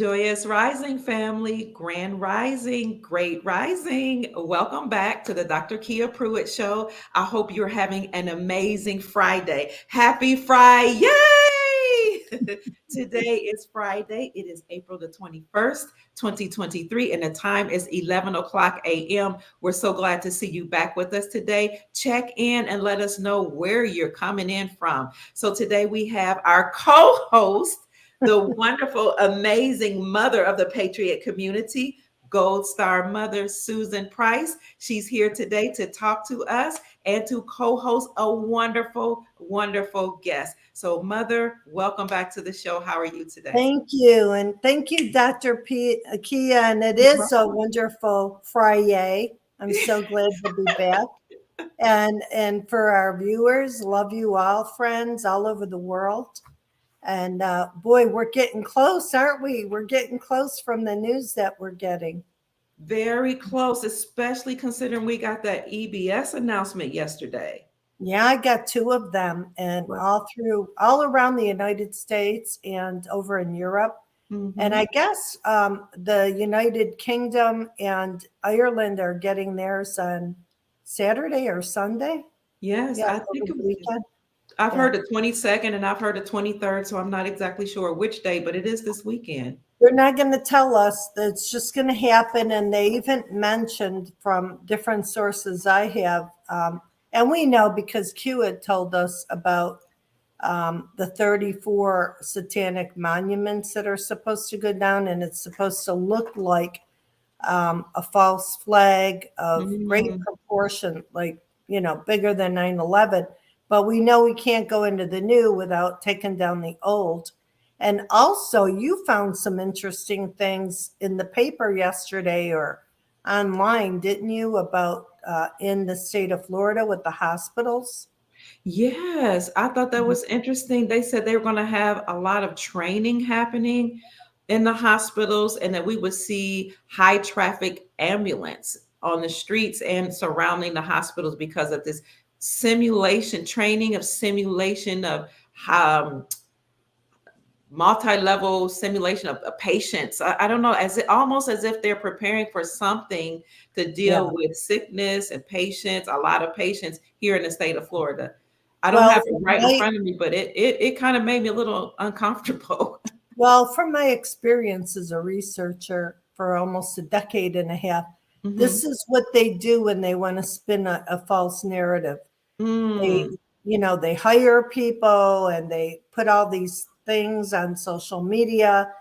Joyous Rising family, Grand Rising, Great Rising. Welcome back to the Dr. Kia Pruitt Show. I hope you're having an amazing Friday. Happy Friday! Today is Friday. It is April the 21st, 2023, and the time is 11 o'clock a.m. We're so glad to see you back with us today. Check in and let us know where you're coming in from. So today we have our co-host, the wonderful, amazing mother of the Patriot community, Gold Star Mother Susan Price. She's here today to talk to us and to co host a wonderful, wonderful guest. So, Mother, welcome back to the show. How are you today? Thank you. And thank you, Dr. Kia. And it is a wonderful Friday. I'm so glad to be back. And for our viewers, love you all, friends all over the world. And boy, we're getting close, aren't we? We're getting close from the news that we're getting. Very close, especially considering we got that EBS announcement yesterday. Yeah, I got two of them, and all around the United States and over in Europe. And Mm-hmm. I guess the United Kingdom and Ireland are getting theirs on Saturday or Sunday. Yes, Yeah, I over think it the was. weekend. I've Yeah. heard the 22nd and I've heard the 23rd, so I'm not exactly sure which day, but it is this weekend. They're not going to tell us that it's just going to happen. And they even mentioned from different sources I have, and we know because Q had told us about the 34 satanic monuments that are supposed to go down, and it's supposed to look like a false flag of great Mm. proportion, like, bigger than 9/11. But we know we can't go into the new without taking down the old. And also, you found some interesting things in the paper yesterday or online, didn't you, about in the state of Florida with the hospitals? Yes, I thought that was interesting. They said they were going to have a lot of training happening in the hospitals and that we would see high traffic ambulance on the streets and surrounding the hospitals because of this simulation of um, multi-level simulation of patients. I don't know, as it almost as if they're preparing for something to Yeah. deal with sickness and patients, a lot of patients here in the state of Florida. I don't Well, have it from right in my front of me, but it kind of made me a little uncomfortable. from my experience as a researcher for almost a decade and a half, Hmm. this is what they do when they want to spin a false narrative. They, Mm. they hire people and they put all these things on social media,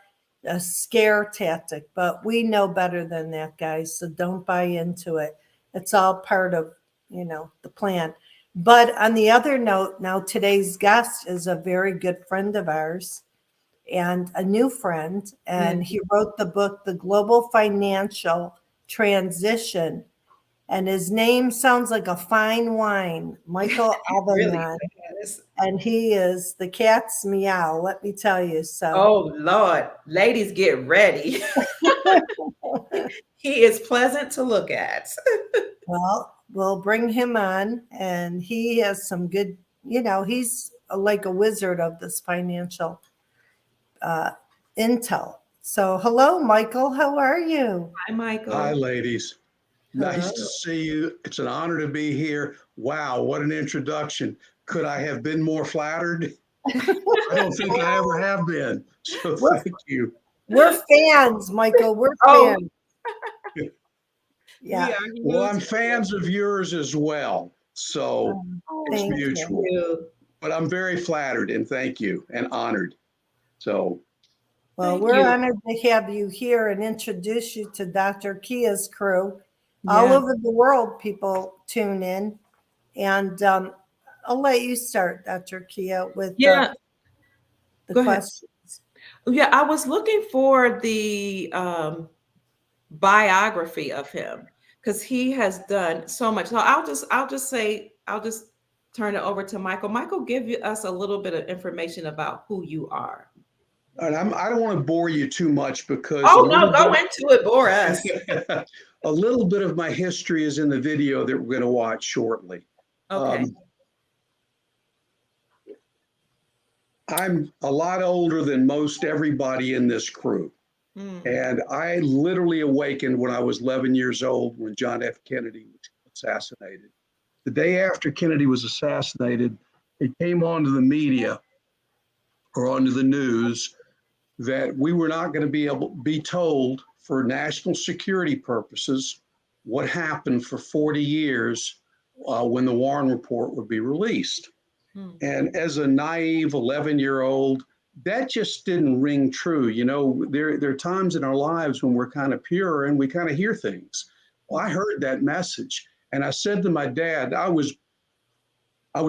a scare tactic. But we know better than that, guys. So don't buy into it. It's all part of, the plan. But on the other note, now today's guest is a very good friend of ours and a new friend. And Mhm. he wrote the book, The Global Financial Transition. And his name sounds like a fine wine, Michael It really Avignon. does. And he is the cat's meow, let me tell you. So, Oh Lord, ladies, get ready. He is pleasant to look at. well, we'll bring him on. And he has some good, he's like a wizard of this financial uh, intel. So, hello, Michael. How are you? Hi, Hi, Michael. ladies. Nice to Hello. see you. It's an honor to be here. Wow, what an introduction. Could I have been more flattered? I don't think I ever have been. So We're thank you. we're fans, Michael. We're Oh, fans. we Yeah. are Well, huge I'm fans. fans of yours as well. So Oh, it's Thank thank you. mutual. you. But I'm very flattered and thank you and honored. So, Well, Thank we're you. honored to have you here and introduce you to Dr. Kia's crew. All Yeah. over the world, people tune in. And I'll let you start, Dr. Kia, with Yeah. the Go ahead. questions. Yeah, I was looking for the biography of him because he has done so much. So I'll just turn it over to Michael. Michael, us a little bit of information about who you are. and I don't want to bore you too much because Oh no, go into it, bore us. a little bit of my history is in the video that we're going to watch shortly. Okay. Um, I'm a lot older than most everybody in this crew. Mm. And I literally awakened when I was 11 years old when John F. Kennedy was assassinated. The day after Kennedy was assassinated, it came onto the media or onto the news that we were not going to be told for national security purposes what happened for 40 years when the Warren Report would be released. Mm. And as a naive 11-year-old, that just didn't ring true. You know, there are times in our lives when we're kind of pure and we kind of hear things. Well, I heard that message, and I said to my dad, I was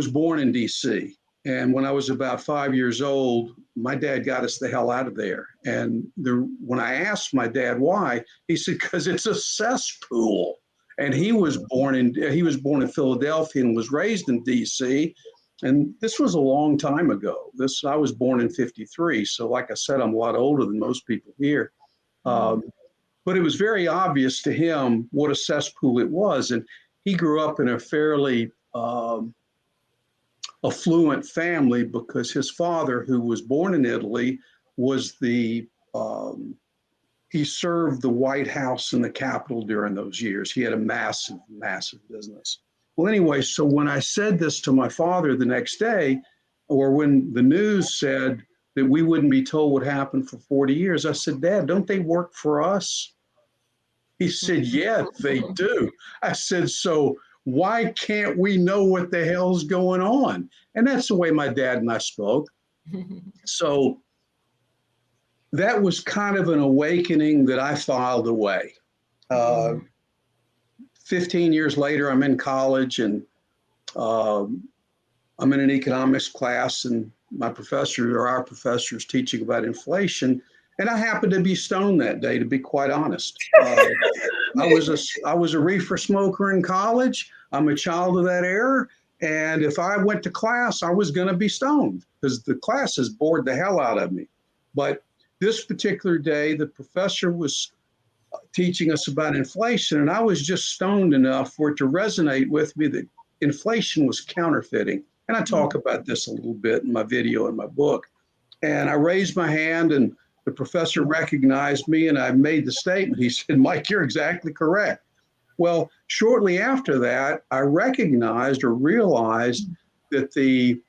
born in D.C. And when I was about 5 years old, my dad got us the hell out of there. And when I asked my dad why, he said, because it's a cesspool. And he was born in Philadelphia and was raised in D.C. And this was a long time ago. I was born in '53. So like I said, I'm a lot older than most people here. But it was very obvious to him what a cesspool it was. And he grew up in a fairly affluent family because his father, who was born in Italy, was he served the White House and the Capitol during those years. He had a massive, massive business. Well, anyway, so when I said this to my father the next day, or when the news said that we wouldn't be told what happened for 40 years, I said, Dad, don't they work for us? He said, yeah, they do. I said, so why can't we know what the hell's going on? And that's the way my dad and I spoke. So that was kind of an awakening that I filed away. 15 years later, I'm in college and I'm in an economics class, and our professor is teaching about inflation. And I happened to be stoned that day, to be quite honest. I was a reefer smoker in college. I'm a child of that era. And if I went to class, I was going to be stoned because the classes bored the hell out of me. But this particular day, the professor was teaching us about inflation, and I was just stoned enough for it to resonate with me that inflation was counterfeiting. And I talk about this a little bit in my video and my book. And I raised my hand, and the professor recognized me, and I made the statement. He said, Mike, you're exactly correct. Well, shortly after that, I recognized or realized that the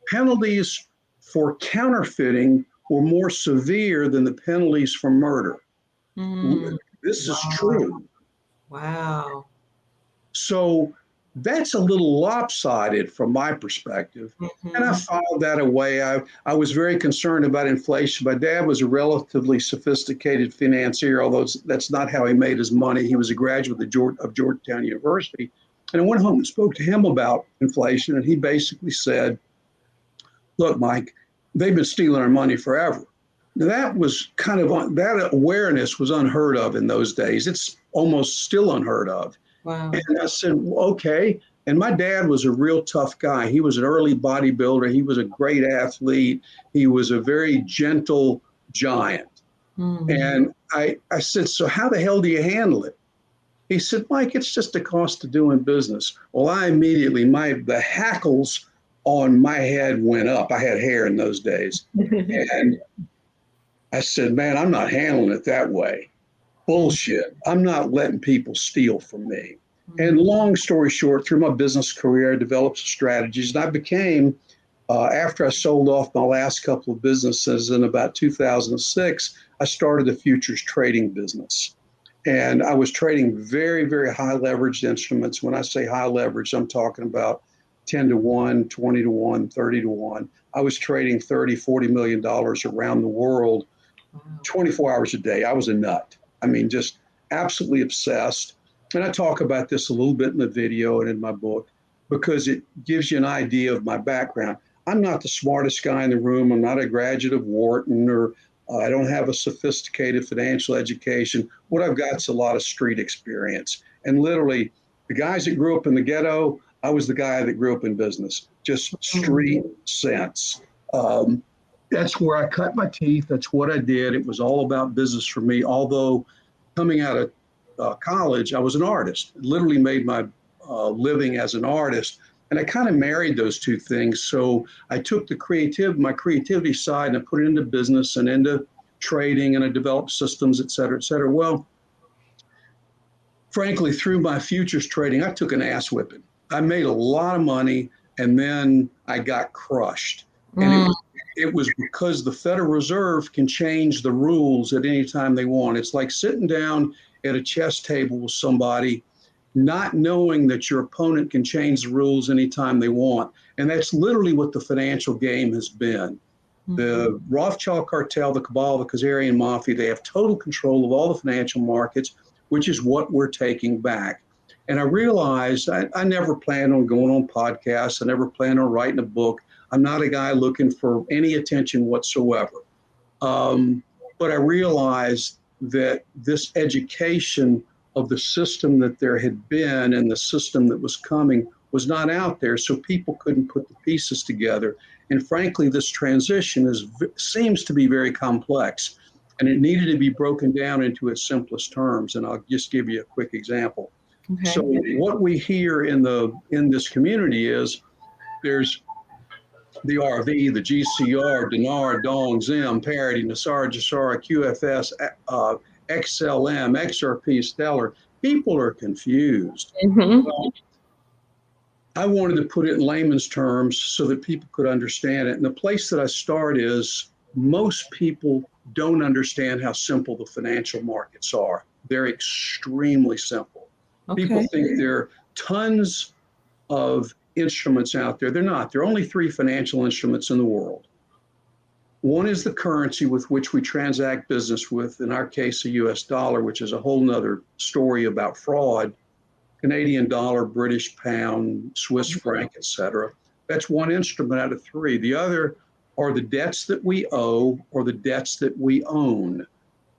penalties for counterfeiting were more severe than the penalties for murder. This is true. Wow. So that's a little lopsided from my perspective. And I filed that away. I was very concerned about inflation. My dad was a relatively sophisticated financier, although that's not how he made his money. He was a graduate of Georgetown University. And I went home and spoke to him about inflation. And he basically said, look, Mike, they've been stealing our money forever. Now, that was that awareness was unheard of in those days. It's almost still unheard of. Wow. And I said, well, okay. And my dad was a real tough guy. He was an early bodybuilder. He was a great athlete. He was a very gentle giant. And I said, so how the hell do you handle it? He said, Mike, it's just the cost of doing business. Well, I immediately, the hackles on my head went up. I had hair in those days. And I said, man, I'm not handling it that way. Bullshit. I'm not letting people steal from me. And long story short, through my business career, I developed some strategies. And I became, after I sold off my last couple of businesses in about 2006, I started a futures trading business. And I was trading very, very high leveraged instruments. When I say high leverage, I'm talking about 10 to 1, 20 to 1, 30 to 1. I was trading $30, $40 million around the world, 24 hours a day. I was a nut. I mean, just absolutely obsessed. And I talk about this a little bit in the video and in my book because it gives you an idea of my background. I'm not the smartest guy in the room. I'm not a graduate of Wharton, or I don't have a sophisticated financial education. What I've got is a lot of street experience. And literally, the guys that grew up in the ghetto, I was the guy that grew up in business, just street sense. That's where I cut my teeth. That's what I did. It was all about business for me. Although coming out of college, I was an artist. Literally made my living as an artist. And I kind of married those two things. So I took my creativity side and I put it into business and into trading and I developed systems, et cetera, et cetera. Well, frankly, through my futures trading, I took an ass whipping. I made a lot of money and then I got crushed. And it was because the Federal Reserve can change the rules at any time they want. It's like sitting down at a chess table with somebody, not knowing that your opponent can change the rules anytime they want. And that's literally what the financial game has been. The Rothschild cartel, the cabal, the Khazarian mafia, they have total control of all the financial markets, which is what we're taking back. And I realized I never planned on going on podcasts. I never planned on writing a book. I'm not a guy looking for any attention whatsoever. But I realized that this education of the system that there had been and the system that was coming was not out there, so people couldn't put the pieces together. And frankly, this transition seems to be very complex, and it needed to be broken down into its simplest terms. And I'll just give you a quick example. Okay. So what we hear in this community is there's the RV, the GCR, Dinar, Dong, Zim, Parity, Nassar, Jassara, QFS, XLM, XRP, Stellar. People are confused. Well, I wanted to put it in layman's terms so that people could understand it. And the place that I start is most people don't understand how simple the financial markets are. They're extremely simple. Okay. People think there are tons of instruments out there. They're not. There are only 3 financial instruments in the world. One is the currency with which we transact business with, in our case, the US dollar, which is a whole nother story about fraud. Canadian dollar, British pound, Swiss franc, et cetera. That's one instrument out of 3. The other are the debts that we owe or the debts that we own,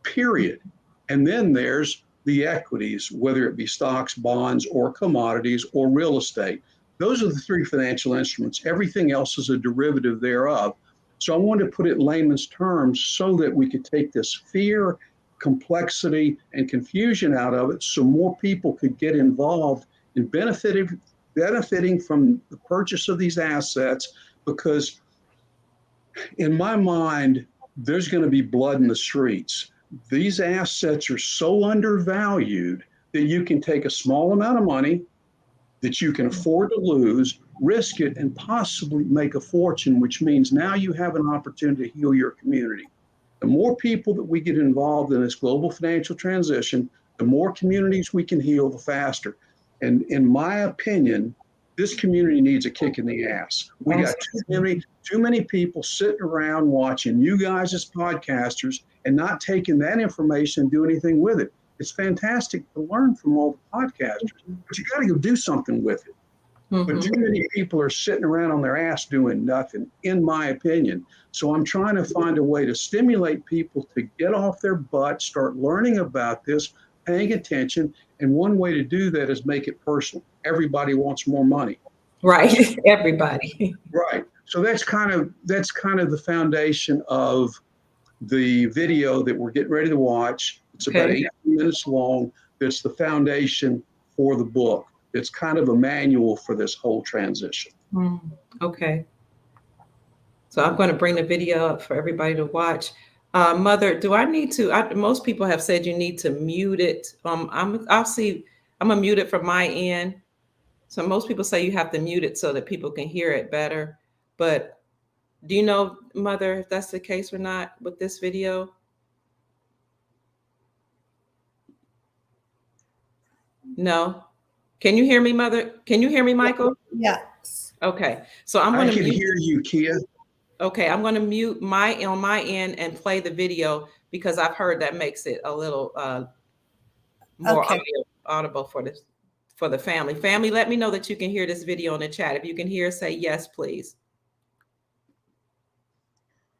period. And then there's the equities, whether it be stocks, bonds, or commodities, or real estate. Those are the 3 financial instruments. Everything else is a derivative thereof. So I wanted to put it in layman's terms so that we could take this fear, complexity, and confusion out of it so more people could get involved in benefiting from the purchase of these assets, because in my mind, there's going to be blood in the streets. These assets are so undervalued that you can take a small amount of money that you can afford to lose, risk it, and possibly make a fortune, which means now you have an opportunity to heal your community. The more people that we get involved in this global financial transition, the more communities we can heal, the faster. And in my opinion, this community needs a kick in the ass. We got too many people sitting around watching you guys as podcasters and not taking that information and do anything with it. It's fantastic to learn from all the podcasters, but you got to go do something with it. But too many people are sitting around on their ass doing nothing, in my opinion. So I'm trying to find a way to stimulate people to get off their butt, start learning about this, paying attention. And one way to do that is make it personal. Everybody wants more money. Right. Everybody. Right. So that's kind of the foundation of the video that we're getting ready to watch. It's about 18 minutes long. That's the foundation for the book. It's kind of a manual for this whole transition. Okay. So I'm going to bring the video up for everybody to watch. Mother, do I need to? Most people have said you need to mute it. I'm gonna mute it from my end. So most people say you have to mute it so that people can hear it better. But do you know, Mother, if that's the case or not with this video? No. Can you hear me, Mother? Can you hear me, Michael? Yes. Okay. So I'm going to mute. I can hear you, Kia. Okay, I'm going to mute on my end and play the video because I've heard that makes it a little more audible for the family. Family, let me know that you can hear this video in the chat. If you can hear, say yes, please.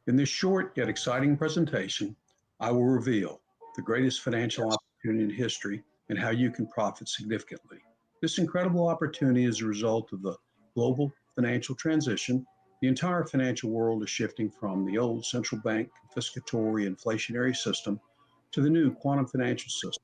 In this short yet exciting presentation, I will reveal the greatest financial opportunity in history and how you can profit significantly. This incredible opportunity is a result of the global financial transition. The entire financial world is shifting from the old central bank confiscatory inflationary system to the new quantum financial system.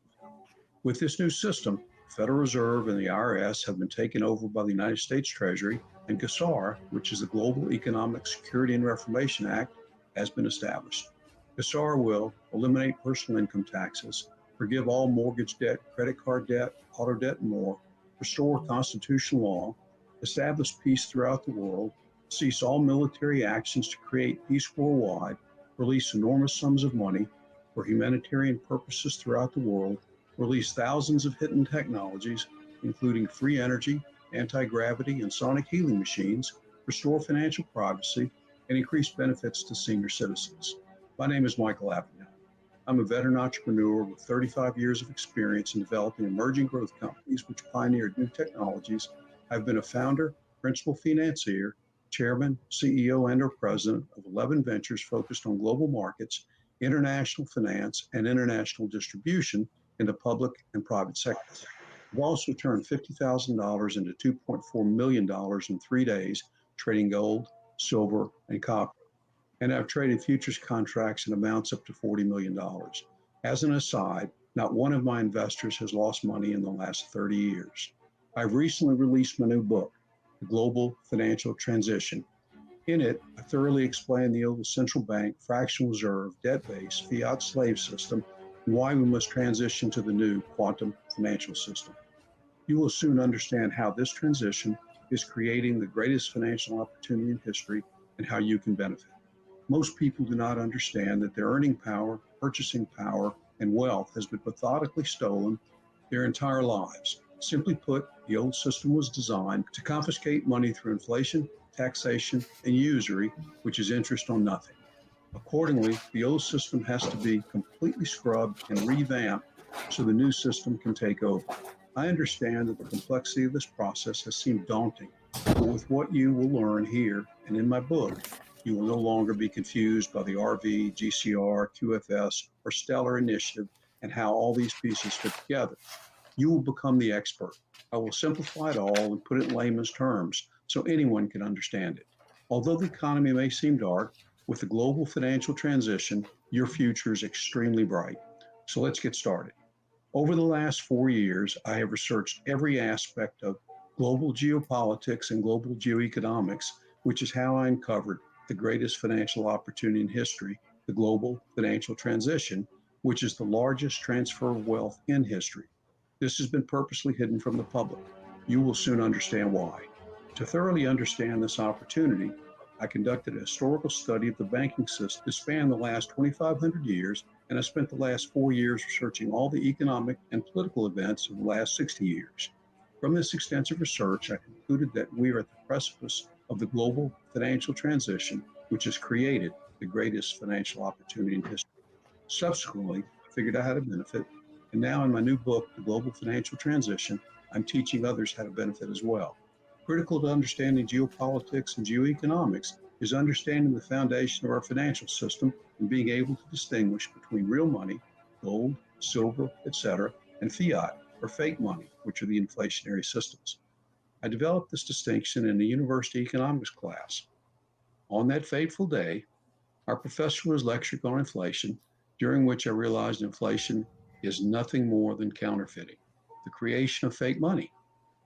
With this new system, the Federal Reserve and the IRS have been taken over by the United States Treasury, and GSAR, which is the Global Economic Security and Reformation Act, has been established. The SAR will eliminate personal income taxes, forgive all mortgage debt, credit card debt, auto debt, and more, restore constitutional law, establish peace throughout the world, cease all military actions to create peace worldwide, release enormous sums of money for humanitarian purposes throughout the world, release thousands of hidden technologies, including free energy, anti-gravity, and sonic healing machines, restore financial privacy, and increase benefits to senior citizens. My name is Michael Avignon. I'm a veteran entrepreneur with 35 years of experience in developing emerging growth companies which pioneered new technologies. I've been a founder, principal financier, chairman, CEO, and or president of 11 ventures focused on global markets, international finance, and international distribution in the public and private sectors. I've also turned $50,000 into $2.4 million in 3 days, trading gold, silver, and copper. And I've traded futures contracts in amounts up to $40 million. As an aside, not one of my investors has lost money in the last 30 years. I've recently released my new book, The Global Financial Transition. In it, I thoroughly explain the old central bank, fractional reserve, debt-based, fiat slave system, and why we must transition to the new quantum financial system. You will soon understand how this transition is creating the greatest financial opportunity in history and how you can benefit. Most people do not understand that their earning power, purchasing power, and wealth has been methodically stolen their entire lives. Simply put, the old system was designed to confiscate money through inflation, taxation, and usury, which is interest on nothing. Accordingly, the old system has to be completely scrubbed and revamped so the new system can take over. I understand that the complexity of this process has seemed daunting, but with what you will learn here and in my book, you will no longer be confused by the RV, GCR, QFS, or Stellar Initiative and how all these pieces fit together. You will become the expert. I will simplify it all and put it in layman's terms so anyone can understand it. Although the economy may seem dark, with the global financial transition, your future is extremely bright. So let's get started. Over the last 4 years, I have researched every aspect of global geopolitics and global geoeconomics, which is how I uncovered the greatest financial opportunity in history, the global financial transition, which is the largest transfer of wealth in history. This has been purposely hidden from the public. You will soon understand why. To thoroughly understand this opportunity, I conducted a historical study of the banking system that spanned the last 2,500 years, and I spent the last 4 years researching all the economic and political events of the last 60 years. From this extensive research, I concluded that we are at the precipice of the global financial transition, which has created the greatest financial opportunity in history. Subsequently, I figured out how to benefit, and now in my new book, The Global Financial Transition, I'm teaching others how to benefit as well. Critical to understanding geopolitics and geoeconomics is understanding the foundation of our financial system and being able to distinguish between real money, gold, silver, etc., and fiat, or fake money, which are the inflationary systems. I developed this distinction in a university economics class. On that fateful day, our professor was lecturing on inflation, during which I realized inflation is nothing more than counterfeiting, the creation of fake money.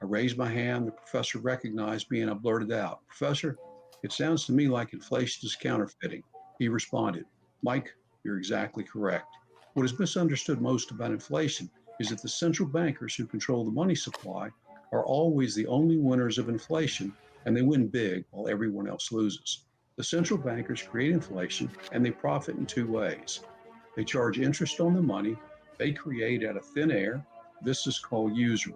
I raised my hand, the professor recognized me, and I blurted out, "Professor, it sounds to me like inflation is counterfeiting." He responded, "Mike, you're exactly correct. What is misunderstood most about inflation is that the central bankers who control the money supply are always the only winners of inflation, and they win big while everyone else loses. The central bankers create inflation, and they profit in two ways. They charge interest on the money they create out of thin air. This is called usury.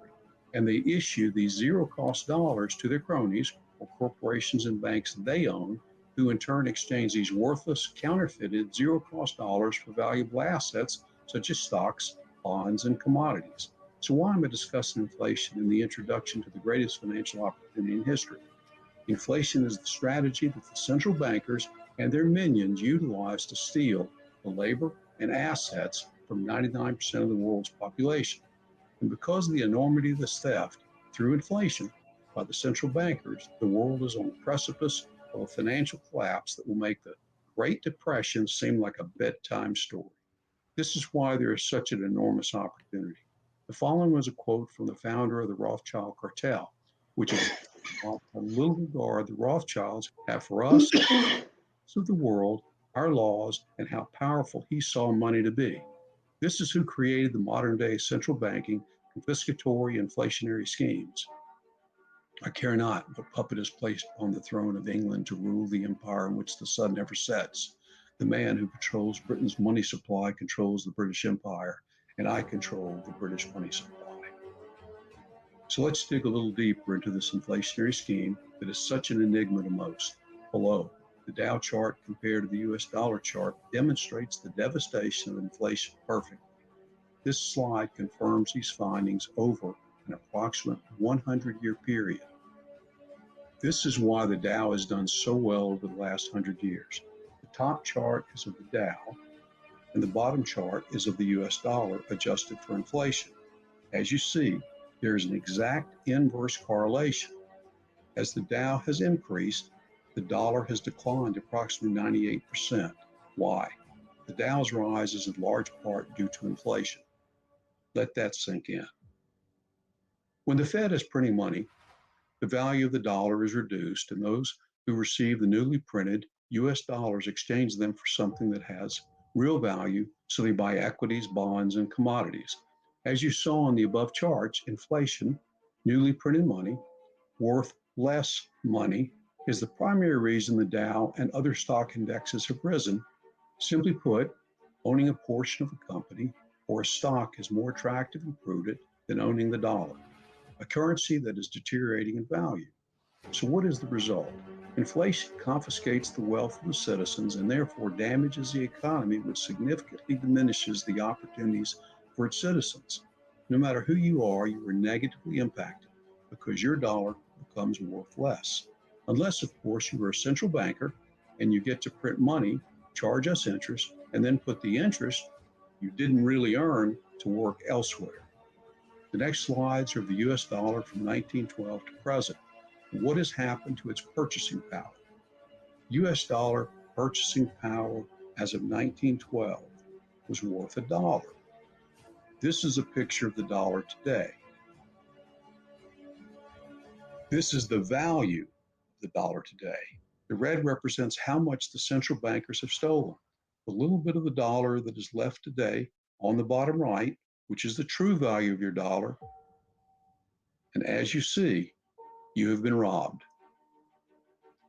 And they issue these zero-cost dollars to their cronies or corporations and banks they own, who in turn exchange these worthless, counterfeited, zero-cost dollars for valuable assets such as stocks, bonds, and commodities. So why am I discussing inflation in the introduction to the greatest financial opportunity in history? Inflation is the strategy that the central bankers and their minions utilize to steal the labor and assets from 99% of the world's population. And because of the enormity of this theft through inflation by the central bankers, the world is on the precipice of a financial collapse that will make the Great Depression seem like a bedtime story. This is why there is such an enormous opportunity. The following was a quote from the founder of the Rothschild cartel, which is a little regard the Rothschilds have for us of the world our laws, and how powerful he saw money to be. This is who created the modern day central banking, confiscatory, inflationary schemes. I care not what puppet is placed on the throne of England to rule the empire in which the sun never sets. The man who controls Britain's money supply controls the British Empire, and I control the British money supply. So let's dig a little deeper into this inflationary scheme that is such an enigma to most. Below, the Dow chart compared to the US dollar chart demonstrates the devastation of inflation perfectly. This slide confirms these findings over an approximate 100-year period. This is why the Dow has done so well over the last 100 years. The top chart is of the Dow, and the bottom chart is of the US dollar adjusted for inflation. As you see, there is an exact inverse correlation. As the Dow has increased, the dollar has declined approximately 98%. Why? The Dow's rise is in large part due to inflation. Let that sink in. When the Fed is printing money, the value of the dollar is reduced, and those who receive the newly printed US dollars exchange them for something that has real value, so they buy equities, bonds, and commodities. As you saw in the above charts, inflation, newly printed money, worth less money, is the primary reason the Dow and other stock indexes have risen. Simply put, owning a portion of a company or a stock is more attractive and prudent than owning the dollar, a currency that is deteriorating in value. So what is the result? Inflation confiscates the wealth of the citizens and therefore damages the economy, which significantly diminishes the opportunities for its citizens. No matter who you are negatively impacted because your dollar becomes worth less. Unless, of course, you are a central banker and you get to print money, charge us interest, and then put the interest you didn't really earn to work elsewhere. The next slides are of the US dollar from 1912 to present. What has happened to its purchasing power? US dollar purchasing power as of 1912 was worth $1. This is a picture of the dollar today. This is the value of the dollar today. The red represents how much the central bankers have stolen. The little bit of the dollar that is left today on the bottom right, which is the true value of your dollar. And as you see, you have been robbed.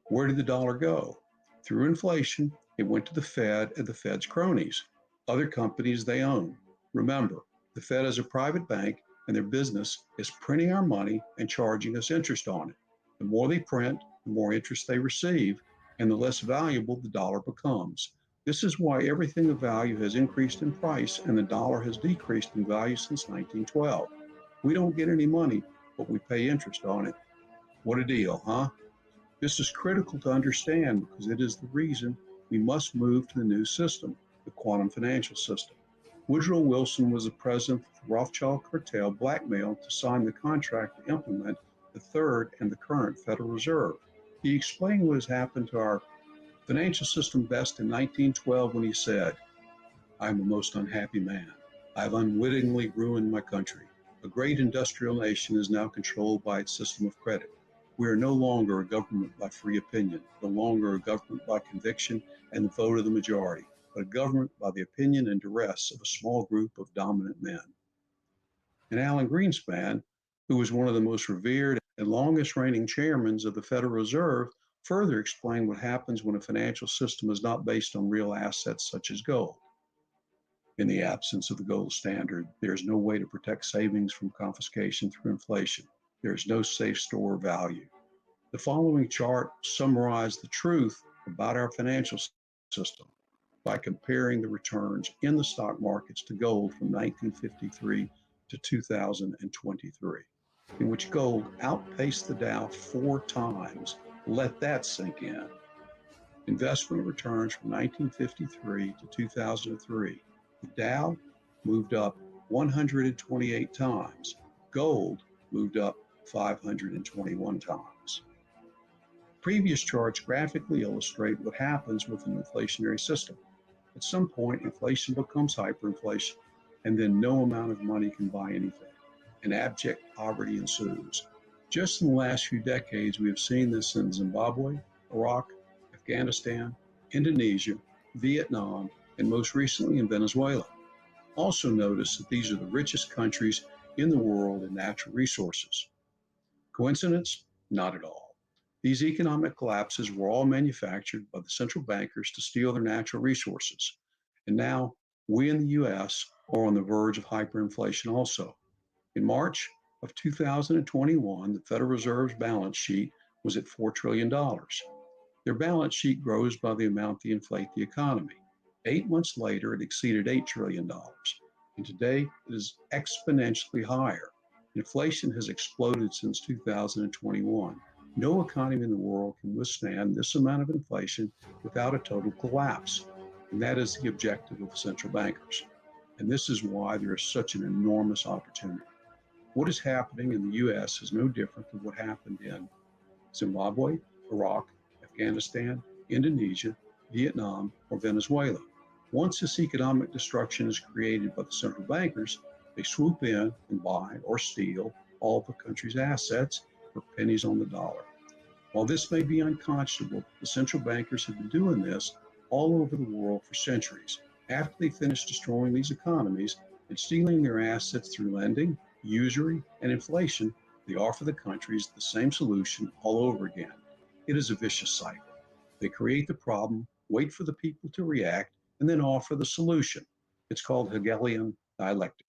Where did the dollar go? Through inflation, it went to the Fed and the Fed's cronies, other companies they own. Remember, the Fed is a private bank and their business is printing our money and charging us interest on it. The more they print, the more interest they receive, and the less valuable the dollar becomes. This is why everything of value has increased in price and the dollar has decreased in value since 1912. We don't get any money, but we pay interest on it. What a deal, huh? This is critical to understand because it is the reason we must move to the new system, the quantum financial system. Woodrow Wilson was the president of the Rothschild cartel blackmailed to sign the contract to implement the third and the current Federal Reserve. He explained what has happened to our financial system best in 1912 when he said, "I am a most unhappy man. I have unwittingly ruined my country. A great industrial nation is now controlled by its system of credit. We are no longer a government by free opinion, no longer a government by conviction and the vote of the majority, but a government by the opinion and duress of a small group of dominant men." And Alan Greenspan, who was one of the most revered and longest reigning chairmen of the Federal Reserve, further explained what happens when a financial system is not based on real assets such as gold. In the absence of the gold standard, there is no way to protect savings from confiscation through inflation. There is no safe store of value. The following chart summarizes the truth about our financial system by comparing the returns in the stock markets to gold from 1953 to 2023, in which gold outpaced the Dow 4 times. Let that sink in. Investment returns from 1953 to 2003. The Dow moved up 128 times. Gold moved up 521 times. Previous charts graphically illustrate what happens with an inflationary system. At some point, inflation becomes hyperinflation, and then no amount of money can buy anything, and abject poverty ensues. Just in the last few decades, we have seen this in Zimbabwe, Iraq, Afghanistan, Indonesia, Vietnam, and most recently in Venezuela. Also notice that these are the richest countries in the world in natural resources. Coincidence? Not at all. These economic collapses were all manufactured by the central bankers to steal their natural resources. And now we in the US are on the verge of hyperinflation also. In March of 2021, the Federal Reserve's balance sheet was at $4 trillion. Their balance sheet grows by the amount they inflate the economy. 8 months later, it exceeded $8 trillion. And today, it is exponentially higher. Inflation has exploded since 2021. No economy in the world can withstand this amount of inflation without a total collapse. And that is the objective of central bankers. And this is why there is such an enormous opportunity. What is happening in the US is no different than what happened in Zimbabwe, Iraq, Afghanistan, Indonesia, Vietnam, or Venezuela. Once this economic destruction is created by the central bankers, they swoop in and buy or steal all of the country's assets for pennies on the dollar. While this may be unconscionable, the central bankers have been doing this all over the world for centuries. After they finish destroying these economies and stealing their assets through lending, usury, and inflation, they offer the countries the same solution all over again. It is a vicious cycle. They create the problem, wait for the people to react, and then offer the solution. It's called Hegelian dialectic.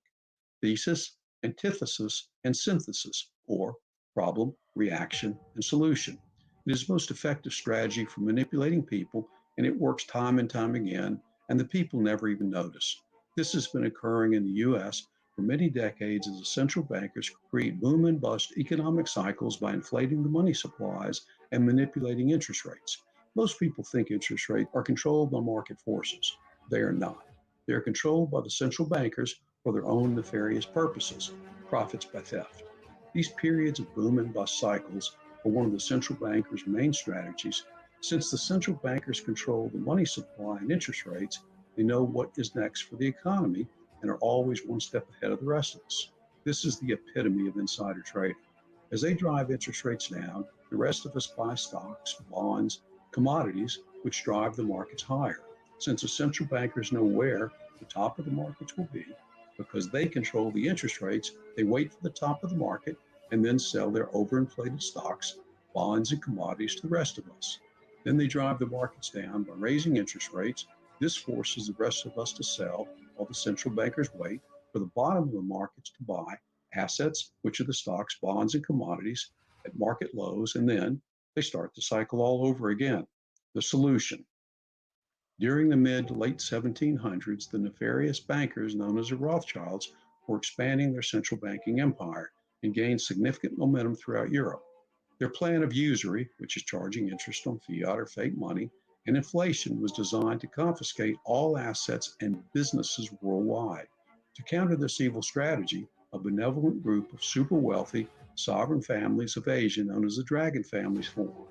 Thesis, antithesis, and synthesis, or problem, reaction, and solution. It is the most effective strategy for manipulating people, and it works time and time again, and the people never even notice. This has been occurring in the US for many decades as the central bankers create boom and bust economic cycles by inflating the money supplies and manipulating interest rates. Most people think interest rates are controlled by market forces. They are not. They are controlled by the central bankers for their own nefarious purposes, profits by theft. These periods of boom and bust cycles are one of the central bankers' main strategies. Since the central bankers control the money supply and interest rates, they know what is next for the economy and are always one step ahead of the rest of us. This is the epitome of insider trading. As they drive interest rates down, the rest of us buy stocks, bonds, commodities, which drive the markets higher. Since the central bankers know where the top of the markets will be, because they control the interest rates, they wait for the top of the market and then sell their overinflated stocks, bonds, and commodities to the rest of us. Then they drive the markets down by raising interest rates. This forces the rest of us to sell while the central bankers wait for the bottom of the markets to buy assets, which are the stocks, bonds, and commodities at market lows, and then they start the cycle all over again. The solution. During the mid to late 1700s, the nefarious bankers known as the Rothschilds were expanding their central banking empire and gained significant momentum throughout Europe. Their plan of usury, which is charging interest on fiat or fake money, and inflation was designed to confiscate all assets and businesses worldwide. To counter this evil strategy, a benevolent group of super wealthy sovereign families of Asia known as the Dragon families formed.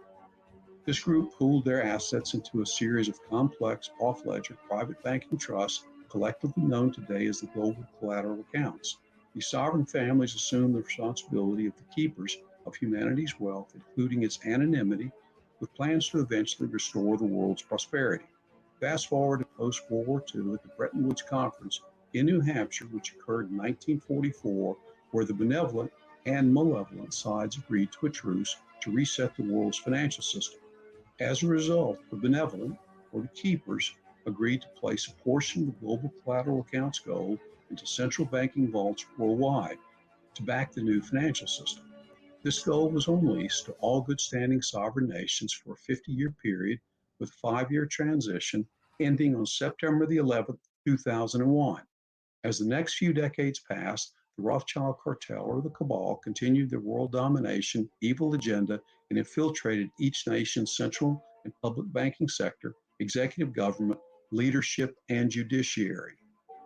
This group pooled their assets into a series of complex off-ledger private banking trusts, collectively known today as the global collateral accounts. These sovereign families assumed the responsibility of the keepers of humanity's wealth, including its anonymity, with plans to eventually restore the world's prosperity. Fast forward to post-World War II at the Bretton Woods Conference in New Hampshire, which occurred in 1944, where the benevolent and malevolent sides agreed to a truce to reset the world's financial system. As a result, the benevolent, or the keepers, agreed to place a portion of the global collateral accounts gold into central banking vaults worldwide to back the new financial system. This gold was on lease to all good-standing sovereign nations for a 50-year period with a 5-year transition ending on September the 11th, 2001. As the next few decades passed, the Rothschild cartel, or the cabal, continued their world domination, evil agenda, and infiltrated each nation's central and public banking sector, executive government, leadership, and judiciary.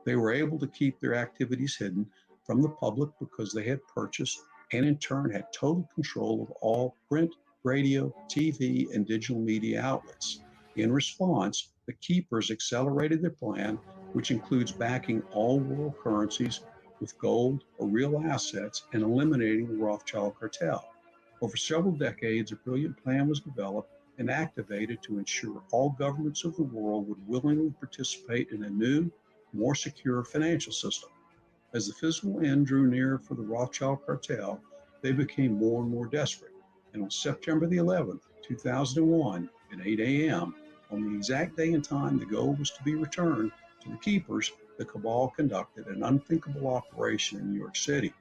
They were able to keep their activities hidden from the public because they had purchased and in turn had total control of all print, radio, TV, and digital media outlets. In response, the keepers accelerated their plan, which includes backing all world currencies with gold or real assets and eliminating the Rothschild cartel. Over several decades, a brilliant plan was developed and activated to ensure all governments of the world would willingly participate in a new, more secure financial system. As the physical end drew near for the Rothschild cartel, they became more and more desperate. And on September the 11th, 2001, at 8 a.m., on the exact day and time the gold was to be returned to the keepers, the cabal conducted an unthinkable operation in New York City.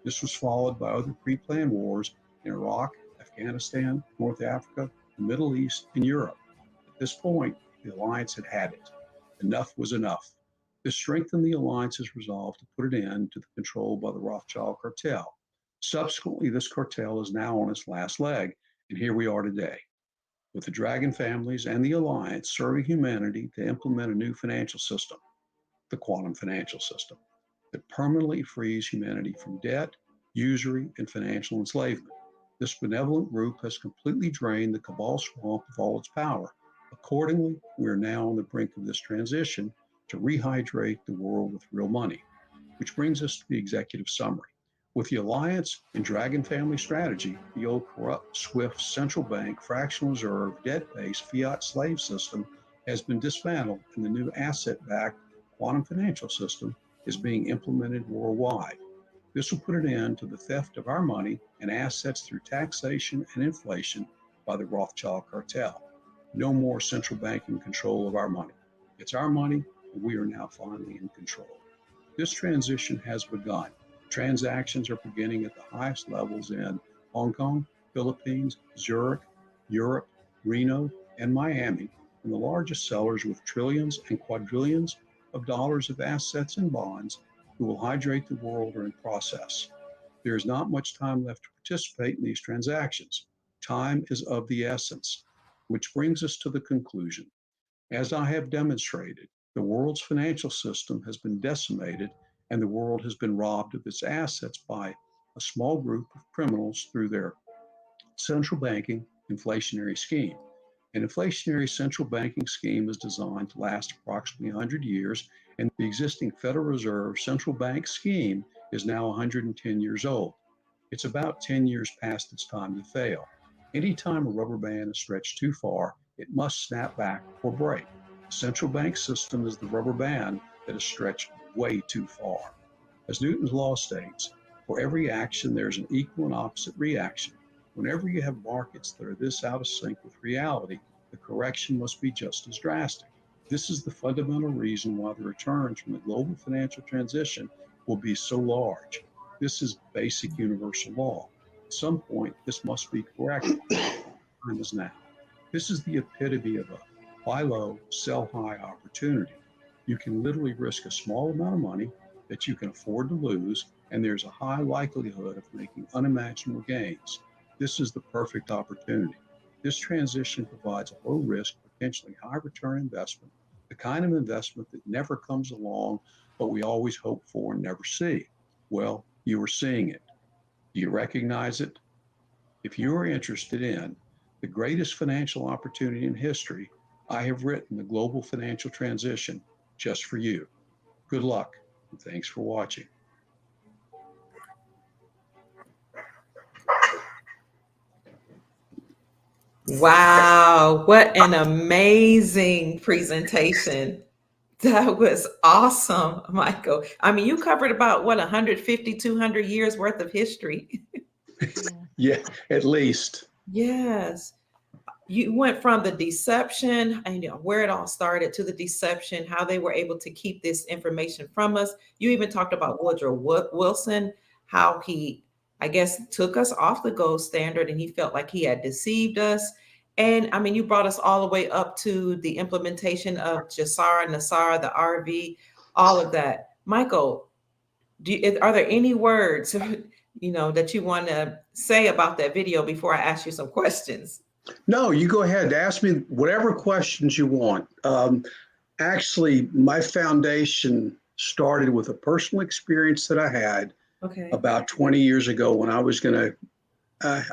This was followed by other pre-planned wars in Iraq, Afghanistan, North Africa, the Middle East, and Europe. At this point, the alliance had had it. Enough was enough. This strengthened the alliance's resolve to put an end to the control by the Rothschild cartel. Subsequently, this cartel is now on its last leg, and here we are today, with the Dragon families and the alliance serving humanity to implement a new financial system, the quantum financial system, that permanently frees humanity from debt, usury, and financial enslavement. This benevolent group has completely drained the cabal swamp of all its power. Accordingly, we are now on the brink of this transition to rehydrate the world with real money, which brings us to the executive summary. With the Alliance and Dragon family strategy, the old corrupt, swift central bank, fractional reserve, debt-based fiat slave system has been dismantled, and the new asset-backed quantum financial system is being implemented worldwide. This will put an end to the theft of our money and assets through taxation and inflation by the Rothschild cartel. No more central banking control of our money. It's our money, and we are now finally in control. This transition has begun. Transactions are beginning at the highest levels in Hong Kong, Philippines, Zurich, Europe, Reno, and Miami, and the largest sellers with trillions and quadrillions of dollars of assets and bonds who will hydrate the world are in process. There is not much time left to participate in these transactions. Time is of the essence, which brings us to the conclusion. As I have demonstrated, the world's financial system has been decimated and the world has been robbed of its assets by a small group of criminals through their central banking inflationary scheme. An inflationary central banking scheme is designed to last approximately 100 years, and the existing Federal Reserve central bank scheme is now 110 years old. It's about 10 years past its time to fail. Anytime a rubber band is stretched too far, it must snap back or break. The central bank system is the rubber band that is stretched way too far. As Newton's law states, for every action, there's an equal and opposite reaction. Whenever you have markets that are this out of sync with reality, the correction must be just as drastic. This is the fundamental reason why the returns from the global financial transition will be so large. This is basic universal law. At some point, this must be corrected. Time is now. This is the epitome of a buy low, sell high opportunity. You can literally risk a small amount of money that you can afford to lose, and there's a high likelihood of making unimaginable gains. This is the perfect opportunity. This transition provides a low risk, potentially high return investment, the kind of investment that never comes along, but we always hope for and never see. Well, you are seeing it. Do you recognize it? If you are interested in the greatest financial opportunity in history, I have written The Global Financial Transition just for you. Good luck, and thanks for watching. Wow, what an amazing presentation. That was awesome, Michael. I mean, you covered about what, 150, 200 years worth of history. Yeah, at least. Yes. You went from the deception and where it all started to the deception, how they were able to keep this information from us. You even talked about Woodrow Wilson, how he, I guess, took us off the gold standard and he felt like he had deceived us. And I mean, you brought us all the way up to the implementation of Jasara, Nasara, the RV, all of that. Michael, are there any words, that you want to say about that video before I ask you some questions? No, you go ahead. Ask me whatever questions you want. Actually, my foundation started with a personal experience that I had about 20 years ago when I was going to,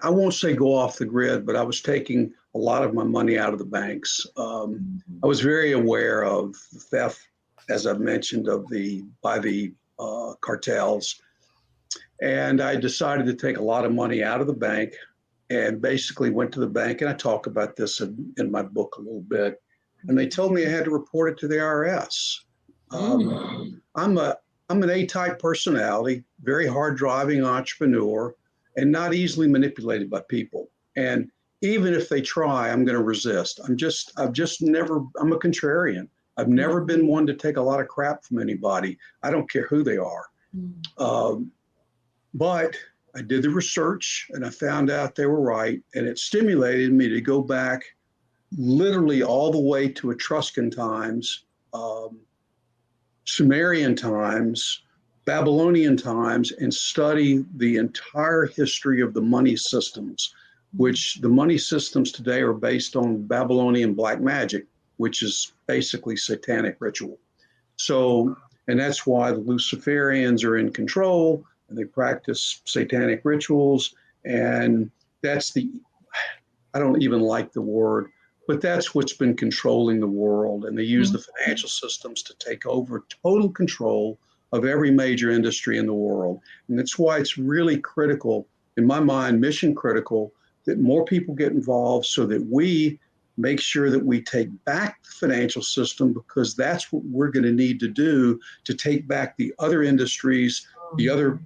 I won't say go off the grid, but I was taking a lot of my money out of the banks. I was very aware of the theft, as I've mentioned, by the cartels. And I decided to take a lot of money out of the bank and basically went to the bank, and I talk about this in my book a little bit, and they told me I had to report it to the IRS. I'm an A-type personality, very hard-driving entrepreneur, and not easily manipulated by people. And even if they try, I'm going to resist. I'm a contrarian. I've never been one to take a lot of crap from anybody. I don't care who they are. But I did the research and I found out they were right. And it stimulated me to go back literally all the way to Etruscan times, Sumerian times, Babylonian times, and study the entire history of the money systems, which the money systems today are based on Babylonian black magic, which is basically satanic ritual. So, and that's why the Luciferians are in control and they practice satanic rituals. And that's I don't even like the word, but that's what's been controlling the world. And they use the financial systems to take over total control of every major industry in the world. And that's why it's really critical, in my mind, mission critical, that more people get involved so that we make sure that we take back the financial system, because that's what we're going to need to do to take back the other industries, the other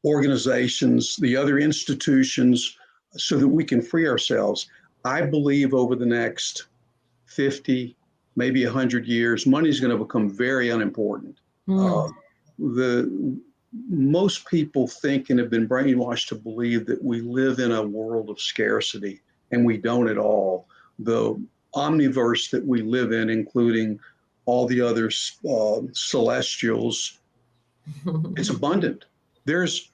organizations, the other institutions, so that we can free ourselves. I believe over the next 50, maybe 100 years, money is going to become very unimportant. Most people think and have been brainwashed to believe that we live in a world of scarcity, and we don't at all. The omniverse that we live in, including all the other celestials, it's abundant. There's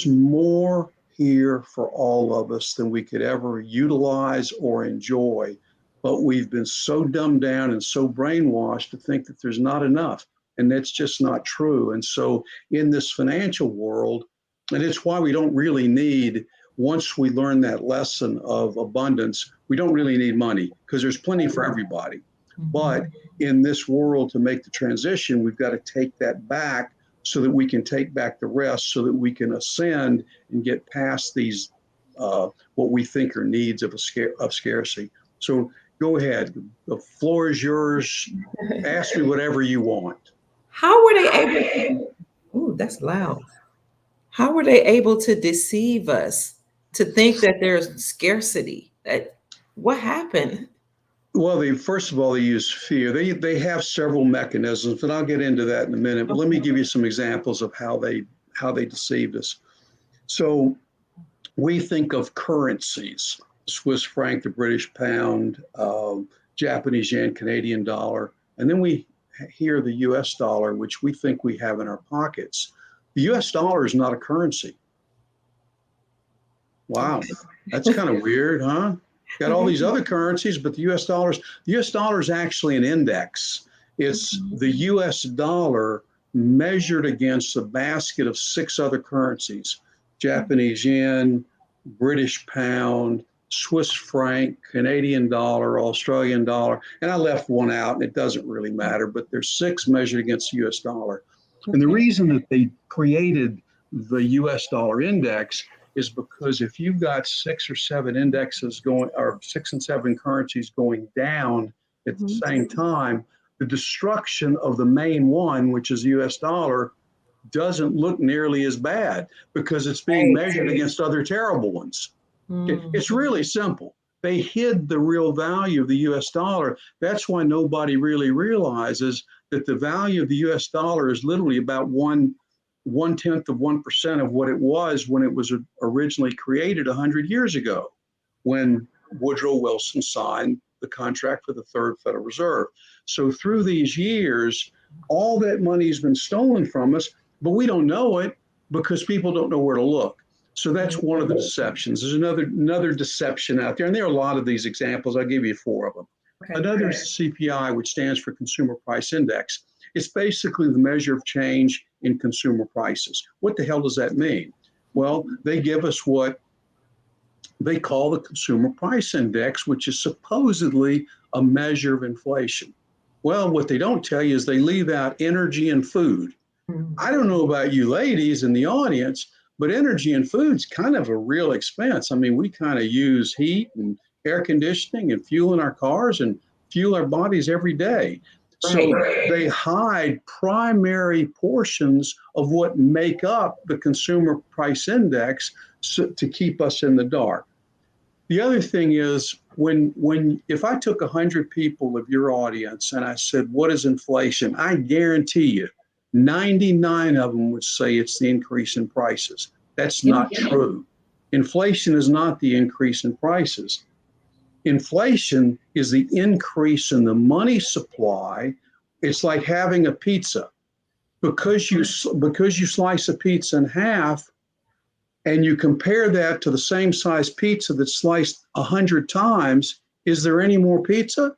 more here for all of us than we could ever utilize or enjoy. But we've been so dumbed down and so brainwashed to think that there's not enough. And that's just not true. And so in this financial world, and it's why we don't really need, once we learn that lesson of abundance, we don't really need money, because there's plenty for everybody. But in this world, to make the transition, we've got to take that back so that we can take back the rest, so that we can ascend and get past these, what we think are needs of scarcity. So go ahead. The floor is yours. Ask me whatever you want. How were they able to, ooh, that's loud. How were they able to deceive us to think that there's scarcity? What happened? Well, first of all, they use fear. They have several mechanisms, and I'll get into that in a minute. But let me give you some examples of how they deceived us. So we think of currencies: Swiss franc, the British pound, Japanese yen, Canadian dollar, and then we hear the U.S. dollar, which we think we have in our pockets. The U.S. dollar is not a currency. Wow, that's kind of weird, huh? Got all these other currencies, but the U.S. dollar is actually an index. It's the U.S. dollar measured against a basket of 6 other currencies: Japanese yen, British pound, Swiss franc, Canadian dollar, Australian dollar, and I left one out, and it doesn't really matter, but there's 6 measured against the U.S. dollar. And the reason that they created the U.S. dollar index is because if you've got 6 or 7 indexes going, or 6 and 7 currencies going down at the same time, the destruction of the main one, which is the U.S. dollar, doesn't look nearly as bad, because it's being measured against other terrible ones. It's really simple. They hid the real value of the U.S. dollar. That's why nobody really realizes that the value of the U.S. dollar is literally about 1/10 of what it was when it was originally created 100 years ago, when Woodrow Wilson signed the contract for the Third Federal Reserve. So through these years, all that money's been stolen from us, but we don't know it because people don't know where to look. So that's one of the deceptions. There's another deception out there, and there are a lot of these examples. I'll give you 4 of them. Another is CPI, which stands for Consumer Price Index. It's basically the measure of change in consumer prices. What the hell does that mean? Well, they give us what they call the Consumer Price Index, which is supposedly a measure of inflation. Well, what they don't tell you is they leave out energy and food. I don't know about you ladies in the audience, But energy and food's kind of a real expense. I mean, we kind of use heat and air conditioning and fuel in our cars and fuel our bodies every day. So they hide primary portions of what make up the consumer price index to keep us in the dark. The other thing is if I took 100 people of your audience and I said, what is inflation? I guarantee you 99 of them would say it's the increase in prices. That's not true. Inflation is not the increase in prices. Inflation is the increase in the money supply. It's like having a pizza. Because you slice a pizza in half and you compare that to the same size pizza that's sliced 100 times, is there any more pizza?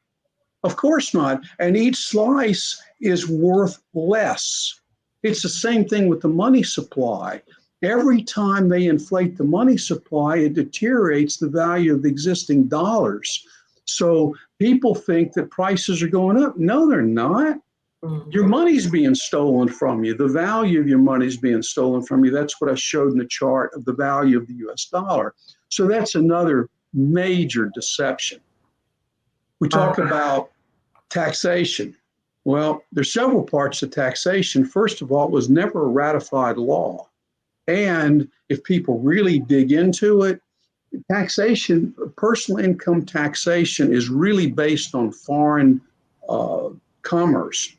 Of course not. And each slice is worth less. It's the same thing with the money supply. Every time they inflate the money supply, it deteriorates the value of the existing dollars. So people think that prices are going up. No, they're not. Your money's being stolen from you. The value of your money's being stolen from you. That's what I showed in the chart of the value of the US dollar. So that's another major deception. We talk about taxation. Well, there's several parts of taxation. First of all, it was never a ratified law. And if people really dig into it, taxation, personal income taxation is really based on foreign commerce.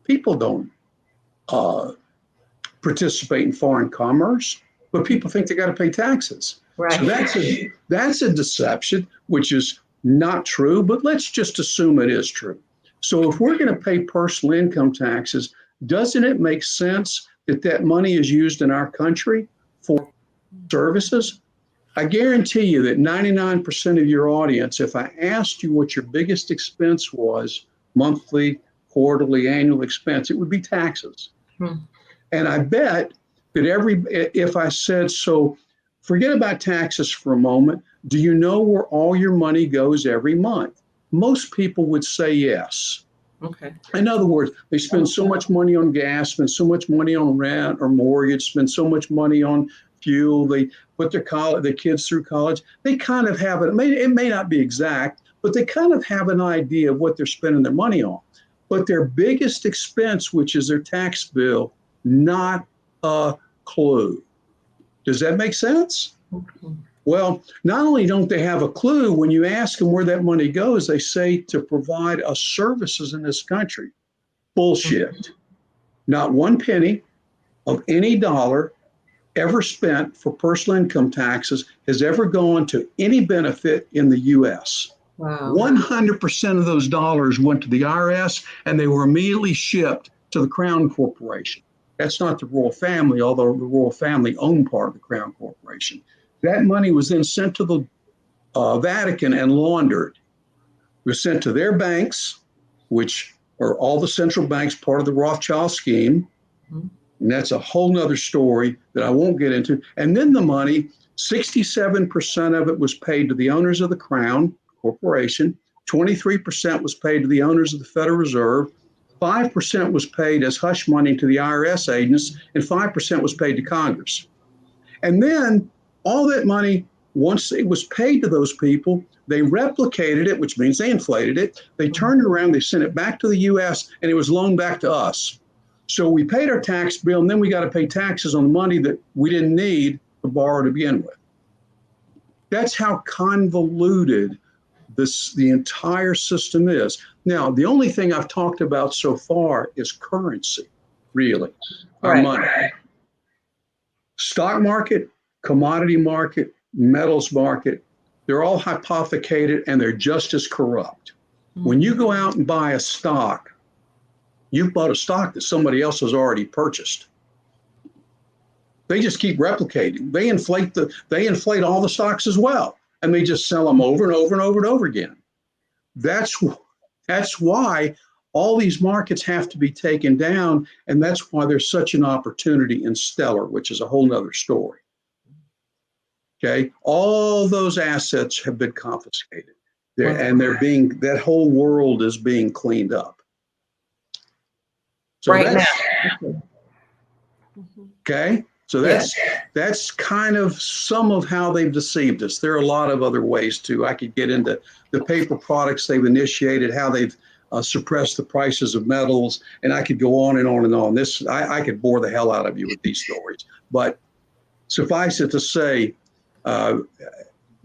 People don't participate in foreign commerce, but people think they got to pay taxes. Right. So that's a deception, which is not true, but let's just assume it is true. So if we're going to pay personal income taxes, doesn't it make sense that that money is used in our country for services? I guarantee you that 99% of your audience, if I asked you what your biggest expense was, monthly, quarterly, annual expense, it would be taxes. And I bet that if I said, so forget about taxes for a moment, do you know where all your money goes every month? Most people would say yes. Okay. In other words, they spend so much money on gas, spend so much money on rent or mortgage, spend so much money on fuel, they put their kids through college. They kind of have it may not be exact, but they kind of have an idea of what they're spending their money on. But their biggest expense, which is their tax bill, not a clue. Does that make sense? Well, not only don't they have a clue, when you ask them where that money goes, they say to provide us services in this country. Bullshit. Not one penny of any dollar ever spent for personal income taxes has ever gone to any benefit in the U.S. Wow. 100% of those dollars went to the IRS and they were immediately shipped to the Crown Corporation. That's not the royal family, although the royal family owned part of the Crown Corporation. That money was then sent to the Vatican and laundered. It was sent to their banks, which are all the central banks, part of the Rothschild scheme. And that's a whole nother story that I won't get into. And then the money, 67% of it was paid to the owners of the Crown Corporation. 23% was paid to the owners of the Federal Reserve. 5% was paid as hush money to the IRS agents, and 5% was paid to Congress. And then all that money, once it was paid to those people, they replicated it, which means they inflated it. They turned around, they sent it back to the US, and it was loaned back to us. So we paid our tax bill, and then we got to pay taxes on the money that we didn't need to borrow to begin with. That's how convoluted the entire system is. Now, the only thing I've talked about so far is currency, really, our money. Stock market, commodity market, metals market, they're all hypothecated and they're just as corrupt. When you go out and buy a stock, you've bought a stock that somebody else has already purchased. They just keep replicating. They inflate all the stocks as well, and they just sell them over and over and over and over again. That's why all these markets have to be taken down, and that's why there's such an opportunity in Stellar, which is a whole nother story. Okay, all those assets have been confiscated, and that whole world is being cleaned up. So right now. Okay, So that's kind of some of how they've deceived us. There are a lot of other ways too. I could get into the paper products they've initiated, how they've suppressed the prices of metals, and I could go on and on and on. I could bore the hell out of you with these stories. But suffice it to say,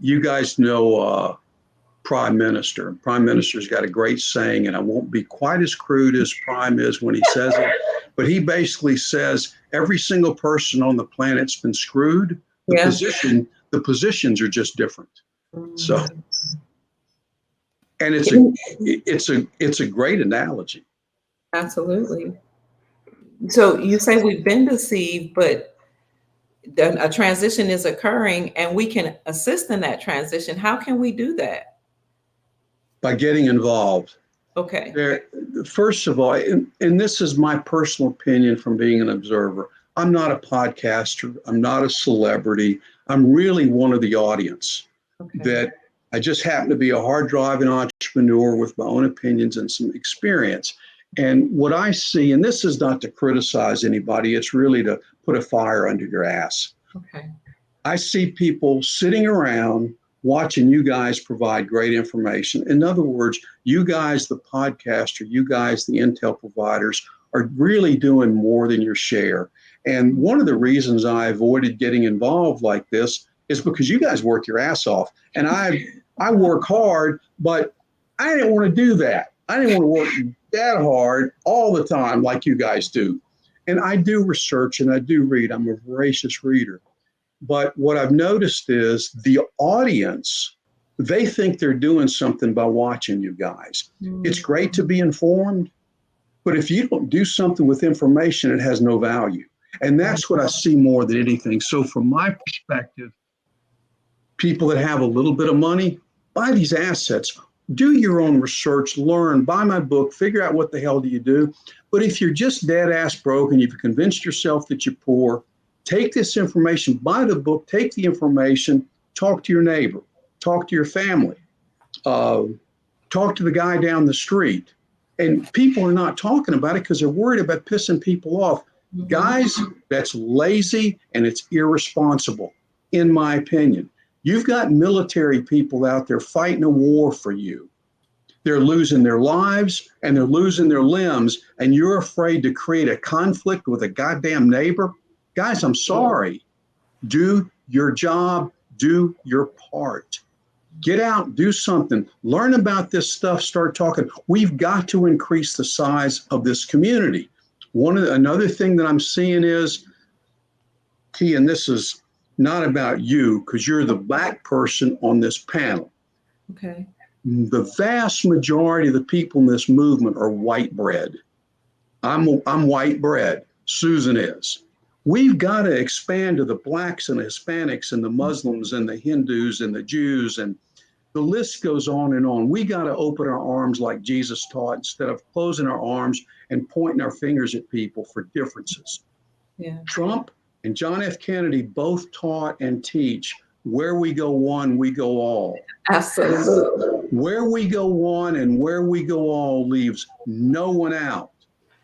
you guys know Prime Minister. Prime Minister's got a great saying, and I won't be quite as crude as Prime is when he says it, but he basically says every single person on the planet's been screwed. The positions are just different. So, and it's a great analogy. Absolutely. So you say we've been deceived, but a transition is occurring and we can assist in that transition. How can we do that? By getting involved. Okay. First of all, and this is my personal opinion from being an observer, I'm not a podcaster. I'm not a celebrity. I'm really one of the audience. Okay. That I just happen to be a hard driving entrepreneur with my own opinions and some experience. And what I see, and this is not to criticize anybody, it's really to put a fire under your ass. Okay. I see people sitting around watching you guys provide great information. In other words, you guys, the podcaster, you guys, the intel providers, are really doing more than your share. And one of the reasons I avoided getting involved like this is because you guys work your ass off. And I work hard, but I didn't want to do that. I didn't want to work that hard all the time like you guys do. And I do research and I do read. I'm a voracious reader. But what I've noticed is the audience, they think they're doing something by watching you guys. It's great to be informed, but if you don't do something with information, it has no value. And that's what I see more than anything. So from my perspective, people that have a little bit of money, buy these assets, do your own research, learn, buy my book, figure out what the hell do you do. But if you're just dead ass broke and you've convinced yourself that you're poor, take this information, buy the book, take the information, talk to your neighbor, talk to your family, talk to the guy down the street. And people are not talking about it because they're worried about pissing people off. Guys, that's lazy and it's irresponsible, in my opinion. You've got military people out there fighting a war for you. They're losing their lives and they're losing their limbs, and you're afraid to create a conflict with a goddamn neighbor? Guys, I'm sorry. Do your job, do your part. Get out, do something, learn about this stuff, start talking. We've got to increase the size of this community. Another thing that I'm seeing is, Key, and this is not about you because you're the black person on this panel. Okay. The vast majority of the people in this movement are white bread. I'm white bread. Susan is. We've got to expand to the blacks and the Hispanics and the Muslims and the Hindus and the Jews, and the list goes on and on. We got to open our arms like Jesus taught instead of closing our arms and pointing our fingers at people for differences. Yeah. Trump and John F. Kennedy both taught and teach where we go one, we go all. Absolutely. Where we go one and where we go all leaves no one out.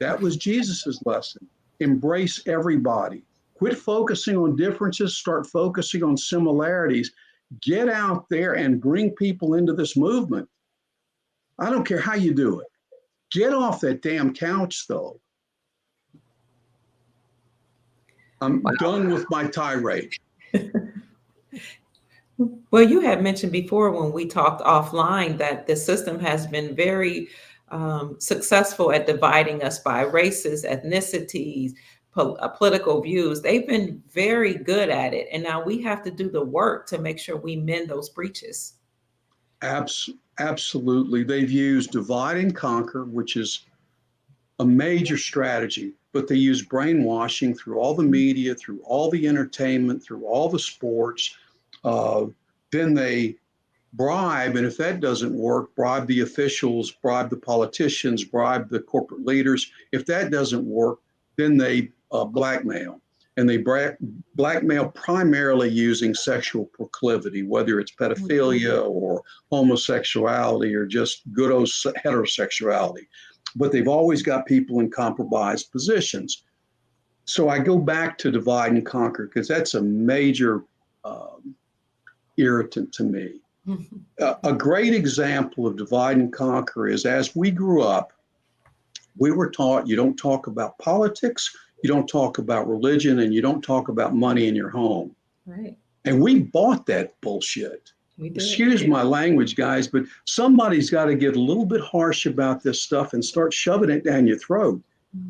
That was Jesus's lesson. Embrace everybody. Quit focusing on differences, start focusing on similarities. Get out there and bring people into this movement. I don't care how you do it. Get off that damn couch, though. I'm done with my tirade. Well, you had mentioned before when we talked offline that the system has been very successful at dividing us by races, ethnicities, political views. They've been very good at it. And now we have to do the work to make sure we mend those breaches. Absolutely. They've used divide and conquer, which is a major strategy, but they use brainwashing through all the media, through all the entertainment, through all the sports. Then they bribe, and if that doesn't work, bribe the officials, bribe the politicians, bribe the corporate leaders. If that doesn't work, then they blackmail. And they blackmail primarily using sexual proclivity, whether it's pedophilia or homosexuality or just good old heterosexuality. But they've always got people in compromised positions. So I go back to divide and conquer because that's a major irritant to me. A great example of divide and conquer is as we grew up, we were taught you don't talk about politics, you don't talk about religion, and you don't talk about money in your home. Right. And we bought that bullshit. We did. Excuse my language, guys, but somebody's got to get a little bit harsh about this stuff and start shoving it down your throat.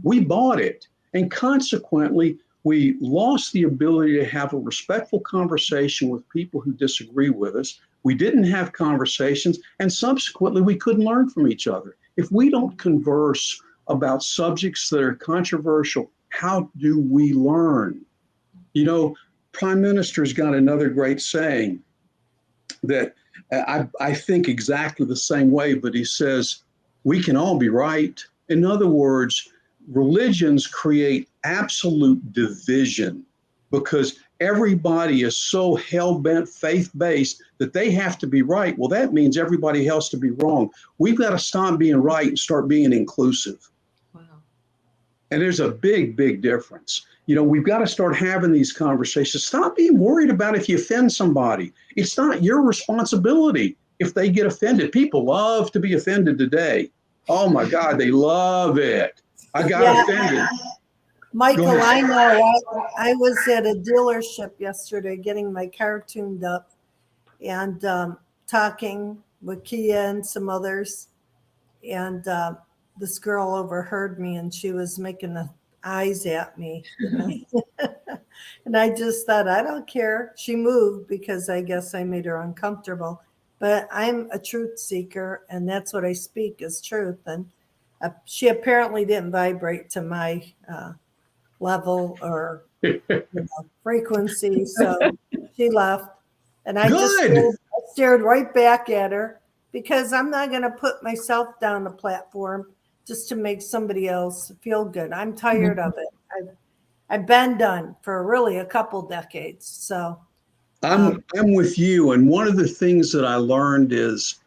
We bought it. And consequently, we lost the ability to have a respectful conversation with people who disagree with us. We didn't have conversations, and subsequently, we couldn't learn from each other. If we don't converse about subjects that are controversial, how do we learn? You know, Prime Minister's got another great saying that I think exactly the same way, but he says, we can all be right. In other words, religions create absolute division because everybody is so hell-bent, faith-based that they have to be right. Well, that means everybody else to be wrong. We've got to stop being right and start being inclusive. Wow. And there's a big, big difference. You know, we've got to start having these conversations. Stop being worried about if you offend somebody. It's not your responsibility if they get offended. People love to be offended today. Oh my God, they love it. I got offended. Michael, I know. I was at a dealership yesterday getting my car tuned up and talking with Kia and some others. And this girl overheard me and she was making the eyes at me. And I just thought, I don't care. She moved because I guess I made her uncomfortable. But I'm a truth seeker, and that's what I speak is truth. And she apparently didn't vibrate to my level or frequency. So she left. And I just stared right back at her because I'm not going to put myself down the platform just to make somebody else feel good. I'm tired of it. I've been done for really a couple decades. So I'm with you. And one of the things that I learned is,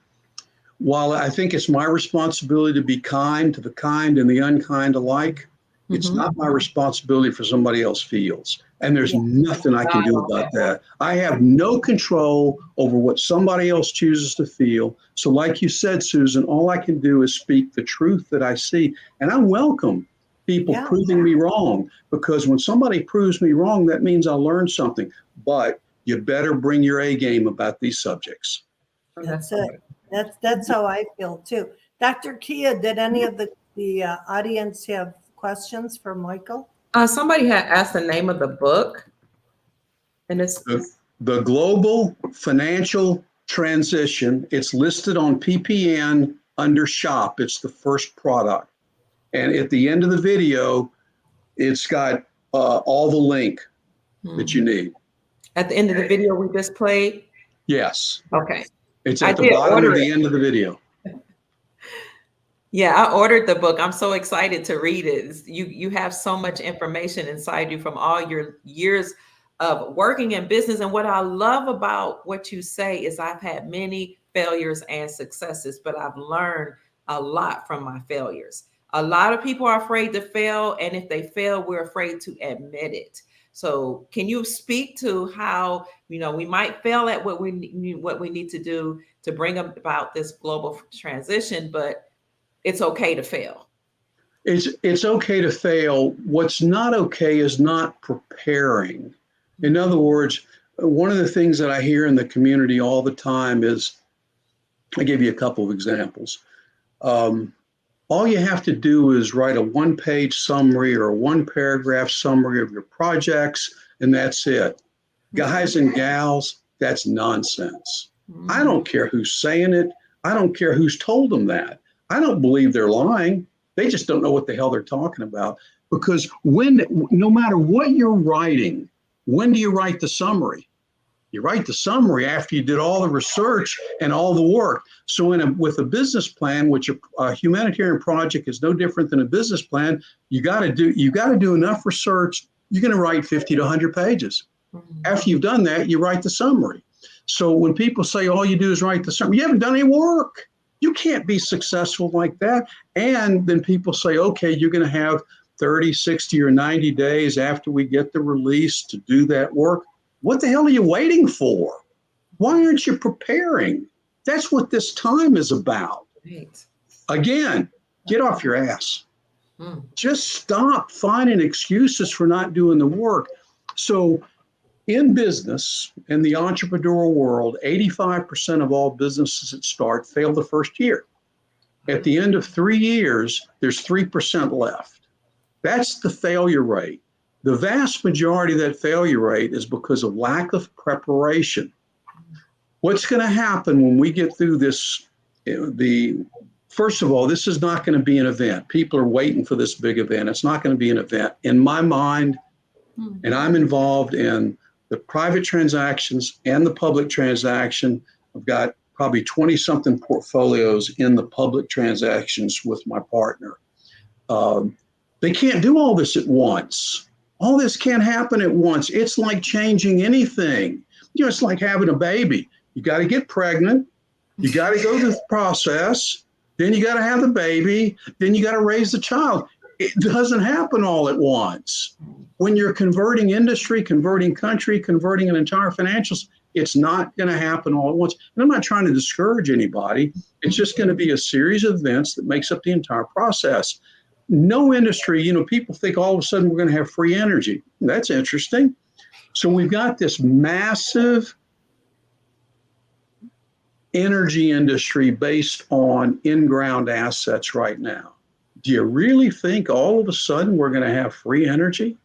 while I think it's my responsibility to be kind to the kind and the unkind alike, it's not my responsibility for somebody else feels. And there's nothing I can do about that. I have no control over what somebody else chooses to feel. So like you said, Susan, all I can do is speak the truth that I see. And I welcome people proving me wrong, because when somebody proves me wrong, that means I'll learn something. But you better bring your A game about these subjects. That's it. That's how I feel too. Dr. Kia, did any of the audience have questions for Michael? Somebody had asked the name of the book, and it's the Global Financial Transition. It's listed on PPN under shop. It's the first product. And at the end of the video, it's got all the link that you need. At the end of the video we just played? Yes. Okay. It's at the bottom of the end of the video. Yeah, I ordered the book. I'm so excited to read it. You have so much information inside you from all your years of working in business. And what I love about what you say is I've had many failures and successes, but I've learned a lot from my failures. A lot of people are afraid to fail. And if they fail, we're afraid to admit it. So can you speak to how, we might fail at what we need to do to bring about this global transition, but it's okay to fail. It's okay to fail. What's not okay is not preparing. In other words, one of the things that I hear in the community all the time is, I give you a couple of examples. All you have to do is write a one-page summary or a one-paragraph summary of your projects, and that's it. Guys and gals, that's nonsense. I don't care who's saying it. I don't care who's told them that. I don't believe they're lying. They just don't know what the hell they're talking about. Because no matter what you're writing, when do you write the summary? You write the summary after you did all the research and all the work. So with a business plan, which a humanitarian project is no different than a business plan, you got to do enough research. You're going to write 50 to 100 pages. After you've done that, you write the summary. So when people say all you do is write the summary, you haven't done any work. You can't be successful like that. And then people say, okay, you're going to have 30, 60, or 90 days after we get the release to do that work. What the hell are you waiting for? Why aren't you preparing? That's what this time is about. Right. Again, get off your ass. Mm. Just stop finding excuses for not doing the work. So in business, in the entrepreneurial world, 85% of all businesses that start fail the first year. At the end of 3 years, there's 3% left. That's the failure rate. The vast majority of that failure rate is because of lack of preparation. What's going to happen when we get through this? First of all, this is not going to be an event. People are waiting for this big event. It's not going to be an event. In my mind, and I'm involved in the private transactions and the public transaction. I've got probably 20-something portfolios in the public transactions with my partner. They can't do all this at once. All this can't happen at once. It's like changing anything. It's like having a baby. You got to get pregnant. You got to go through the process. Then you got to have the baby. Then you got to raise the child. It doesn't happen all at once. When you're converting industry, converting country, converting an entire financials, it's not going to happen all at once. And I'm not trying to discourage anybody. It's just going to be a series of events that makes up the entire process. No industry, people think all of a sudden we're going to have free energy. That's interesting. So we've got this massive energy industry based on in-ground assets right now. Do you really think all of a sudden we're going to have free energy?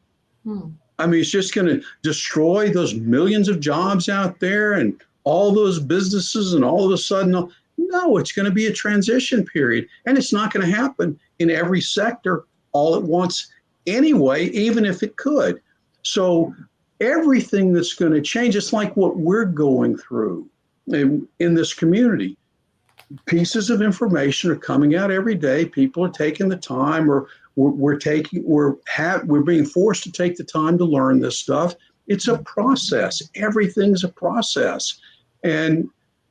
I mean, it's just going to destroy those millions of jobs out there and all those businesses, and all of a sudden, no, it's going to be a transition period. And it's not going to happen in every sector all at once anyway, even if it could. So everything that's going to change, it's like what we're going through in this community. Pieces of information are coming out every day. People are taking the time, or we're being forced to take the time to learn this stuff. It's a process. Everything's a process. And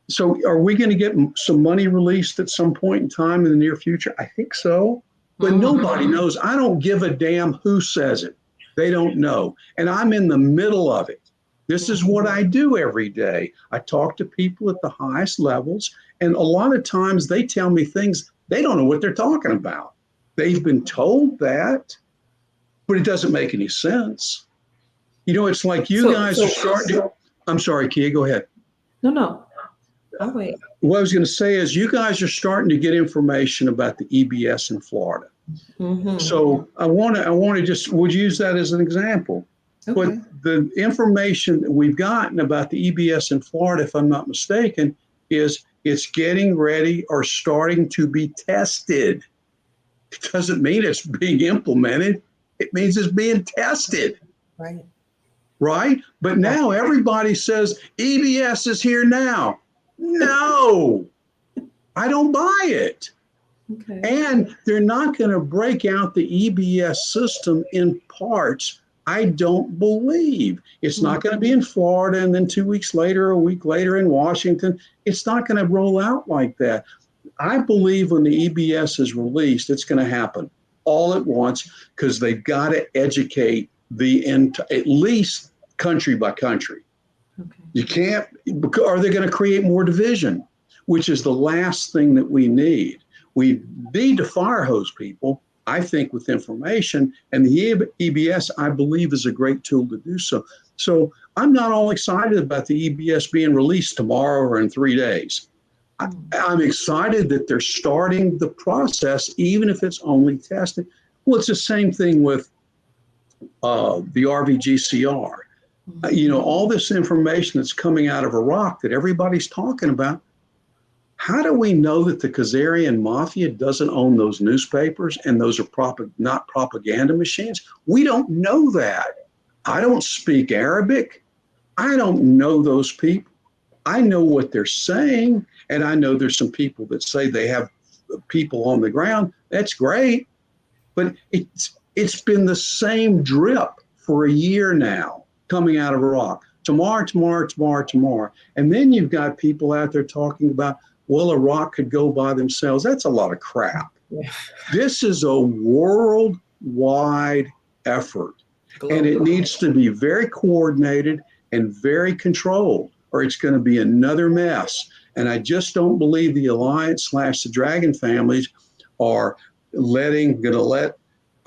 so are we going to get some money released at some point in time in the near future? I think so, but nobody knows. I don't give a damn who says it. They don't know. And I'm in the middle of it. This is what I do every day. I talk to people at the highest levels, and a lot of times they tell me things they don't know what they're talking about. They've been told that, but it doesn't make any sense. It's like you guys are starting to. I'm sorry, Kia, go ahead. No. I'll wait. What I was going to say is you guys are starting to get information about the EBS in Florida. So I want to just would use that as an example. Okay. But the information that we've gotten about the EBS in Florida, if I'm not mistaken, is it's getting ready or starting to be tested. It doesn't mean it's being implemented. It means it's being tested. Right? But now everybody says EBS is here now. No, I don't buy it. Okay. And they're not going to break out the EBS system in parts. I don't believe. It's not going to be in Florida and then 2 weeks later, a week later in Washington. It's not going to roll out like that. I believe when the EBS is released, it's going to happen all at once because they've got to educate at least country by country. Okay. You can't, or they're going to create more division, which is the last thing that we need. We need to fire hose people, I think, with information, and the EBS, I believe, is a great tool to do so. So I'm not all excited about the EBS being released tomorrow or in 3 days. I'm excited that they're starting the process, even if it's only tested. Well, it's the same thing with the RVGCR. All this information that's coming out of Iraq that everybody's talking about. How do we know that the Khazarian mafia doesn't own those newspapers and those are not propaganda machines? We don't know that. I don't speak Arabic. I don't know those people. I know what they're saying, and I know there's some people that say they have people on the ground. That's great, but it's been the same drip for a year now coming out of Iraq. Tomorrow. And then you've got people out there talking about, well, Iraq could go by themselves. That's a lot of crap. Yeah. This is a world worldwide effort. And it Global. needs to be very coordinated and very controlled, or it's going to be another mess. And I just don't believe the Alliance / the Dragon families are going to let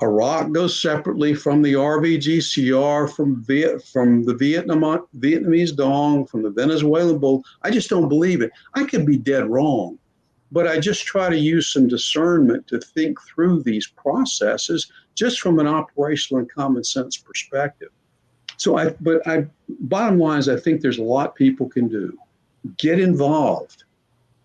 Iraq go separately from the RVGCR, from the Vietnamese Dong, from the Venezuelan Bull. I just don't believe it. I could be dead wrong, but I just try to use some discernment to think through these processes just from an operational and common sense perspective. Bottom line is, I think there's a lot people can do. Get involved,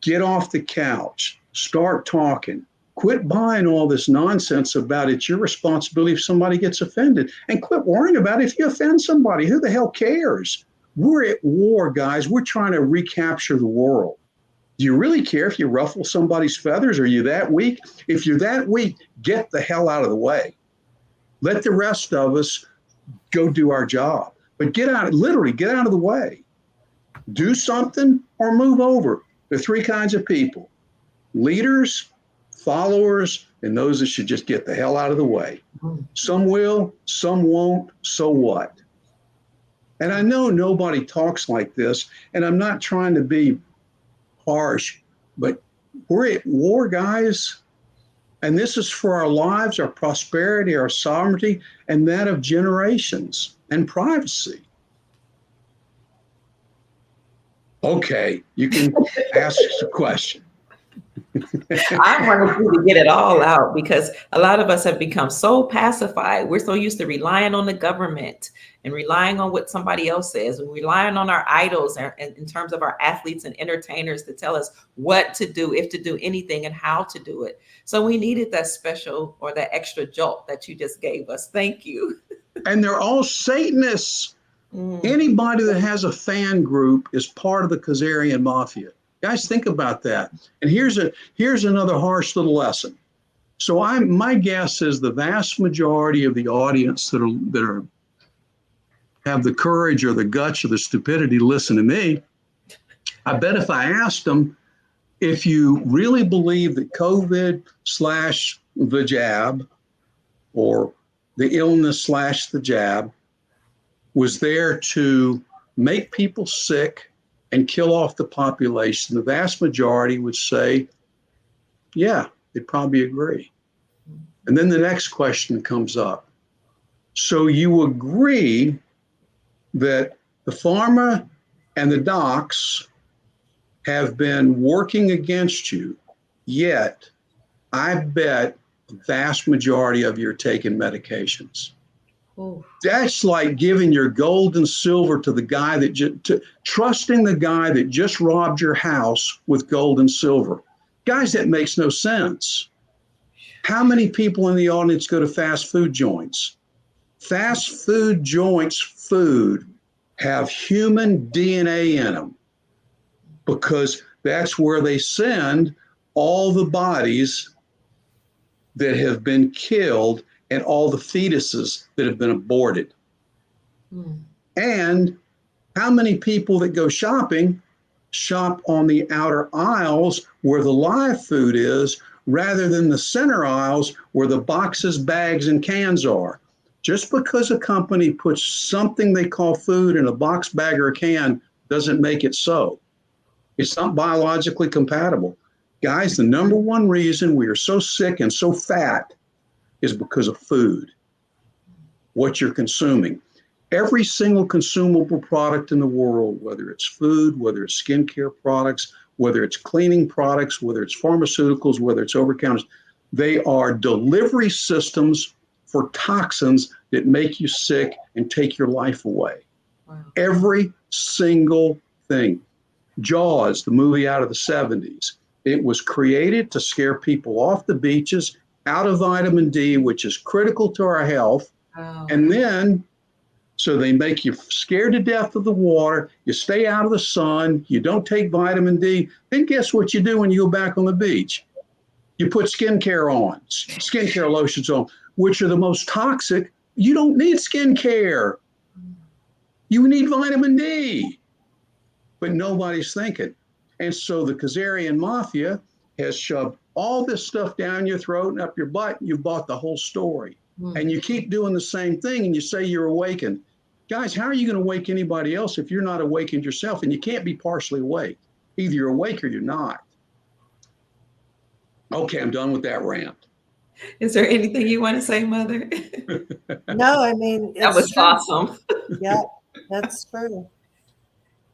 get off the couch, start talking, quit buying all this nonsense about it's your responsibility if somebody gets offended, and quit worrying about if you offend somebody. Who the hell cares? We're at war, guys. We're trying to recapture the world. Do you really care if you ruffle somebody's feathers? Are you that weak? If you're that weak, get the hell out of the way. Let the rest of us go do our job. But literally get out of the way. Do something or move over. There are three kinds of people: leaders, followers, and those that should just get the hell out of the way. Some will, some won't, so what? And I know nobody talks like this, and I'm not trying to be harsh, but we're at war, guys. And this is for our lives, our prosperity, our sovereignty, and that of generations, and privacy. Okay, you can ask a question. I wanted you to get it all out because a lot of us have become so pacified. We're so used to relying on the government and relying on what somebody else says, and relying on our idols in terms of our athletes and entertainers to tell us what to do, if to do anything, and how to do it. So we needed that special or that extra jolt that you just gave us. Thank you. And they're all Satanists. Anybody that has a fan group is part of the Khazarian mafia. Guys, think about that. And here's another harsh little lesson. So my guess is the vast majority of the audience that have the courage or the guts or the stupidity to listen to me, I bet if I asked them, if you really believe that COVID / the jab, or the illness / the jab, was there to make people sick and kill off the population, the vast majority would say, yeah, they'd probably agree. And then the next question comes up. So you agree that the pharma and the docs have been working against you, yet I bet the vast majority of you are taking medications. Oh. That's like giving your gold and silver to the guy trusting the guy that just robbed your house with gold and silver. Guys, that makes no sense. How many people in the audience go to fast food joints? Fast food joints food have human DNA in them because that's where they send all the bodies that have been killed and all the fetuses that have been aborted. And how many people that go shopping shop on the outer aisles where the live food is rather than the center aisles where the boxes, bags, and cans are? Just because a company puts something they call food in a box, bag, or a can doesn't make it so. It's not biologically compatible. Guys, the number one reason we are so sick and so fat is because of food, what you're consuming. Every single consumable product in the world, whether it's food, whether it's skincare products, whether it's cleaning products, whether it's pharmaceuticals, whether it's over-the-counters, they are delivery systems for toxins that make you sick and take your life away. Wow. Every single thing. Jaws, the movie out of the 70s, it was created to scare people off the beaches, out of vitamin D, which is critical to our health. Oh. And then, so they make you scared to death of the water, you stay out of the sun, you don't take vitamin D, then guess what you do when you go back on the beach? You put skincare on, skincare lotions on, which are the most toxic. You don't need skincare. You need vitamin D. But nobody's thinking. And so the Khazarian mafia has shoved all this stuff down your throat and up your butt, and you've bought the whole story. and you keep doing the same thing and you say you're awakened. Guys, how are you going to wake anybody else if you're not awakened yourself? And you can't be partially awake. Either you're awake or you're not. Okay, I'm done with that rant. Is there anything you want to say, Mother? No, I mean, That it's was true. awesome. Yeah, that's true.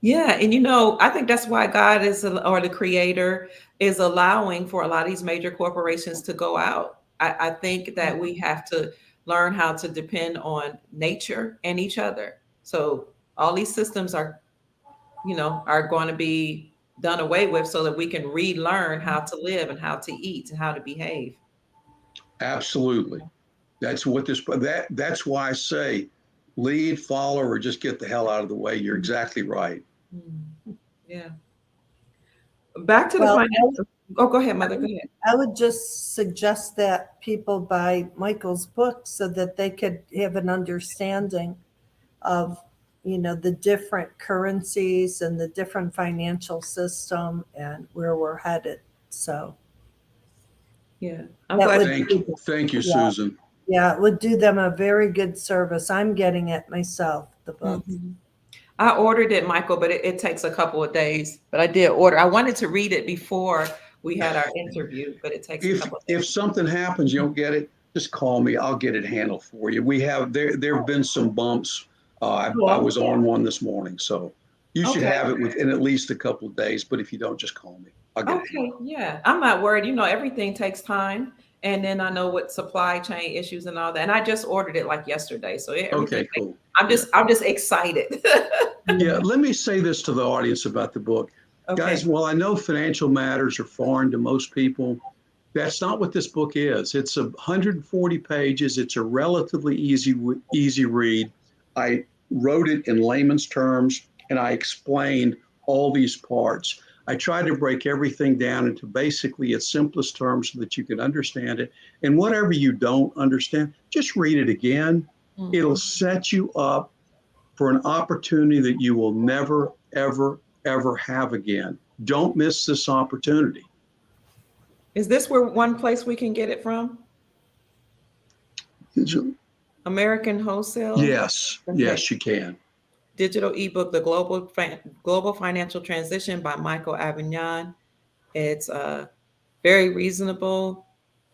Yeah, and I think that's why God or the creator is allowing for a lot of these major corporations to go out. I think that we have to learn how to depend on nature and each other. So all these systems are going to be done away with so that we can relearn how to live and how to eat and how to behave. Absolutely. That's what that's why I say lead, follow, or just get the hell out of the way. You're exactly right. Yeah. Back to the Well, financial. Oh, go ahead, Mother. Go ahead. I would just suggest that people buy Michael's book so that they could have an understanding of, the different currencies and the different financial system and where we're headed. So Yeah. I'm that glad. Thank you, Yeah. Susan. yeah, it would do them a very good service. I'm getting it myself, the book. I ordered it, Michael, but it takes a couple of days. But I did order. I wanted to read it before we had our interview, but it takes a couple of days. If something happens, you don't get it, just call me. I'll get it handled for you. There have been some bumps. I was on one this morning, so you should Okay. have it within at least a couple of days. But if you don't, just call me. I'll get it Okay, handled. yeah. I'm not worried. Everything takes time. And then I know what supply chain issues and all that. And I just ordered it like yesterday. So everything Okay, cool. I'm just excited. Yeah, let me say this to the audience about the book. Okay. Guys, while I know financial matters are foreign to most people, that's not what this book is. It's 140 pages. It's a relatively easy read. I wrote it in layman's terms and I explained all these parts. I tried to break everything down into basically its simplest terms so that you can understand it. And whatever you don't understand, just read it again. It'll set you up for an opportunity that you will never, ever, ever have again. Don't miss this opportunity. Is this where one place we can get it from? American Wholesale? Yes, Okay. yes, you can. Digital ebook, The Global Financial Transition by Michael Avignon. It's very reasonable.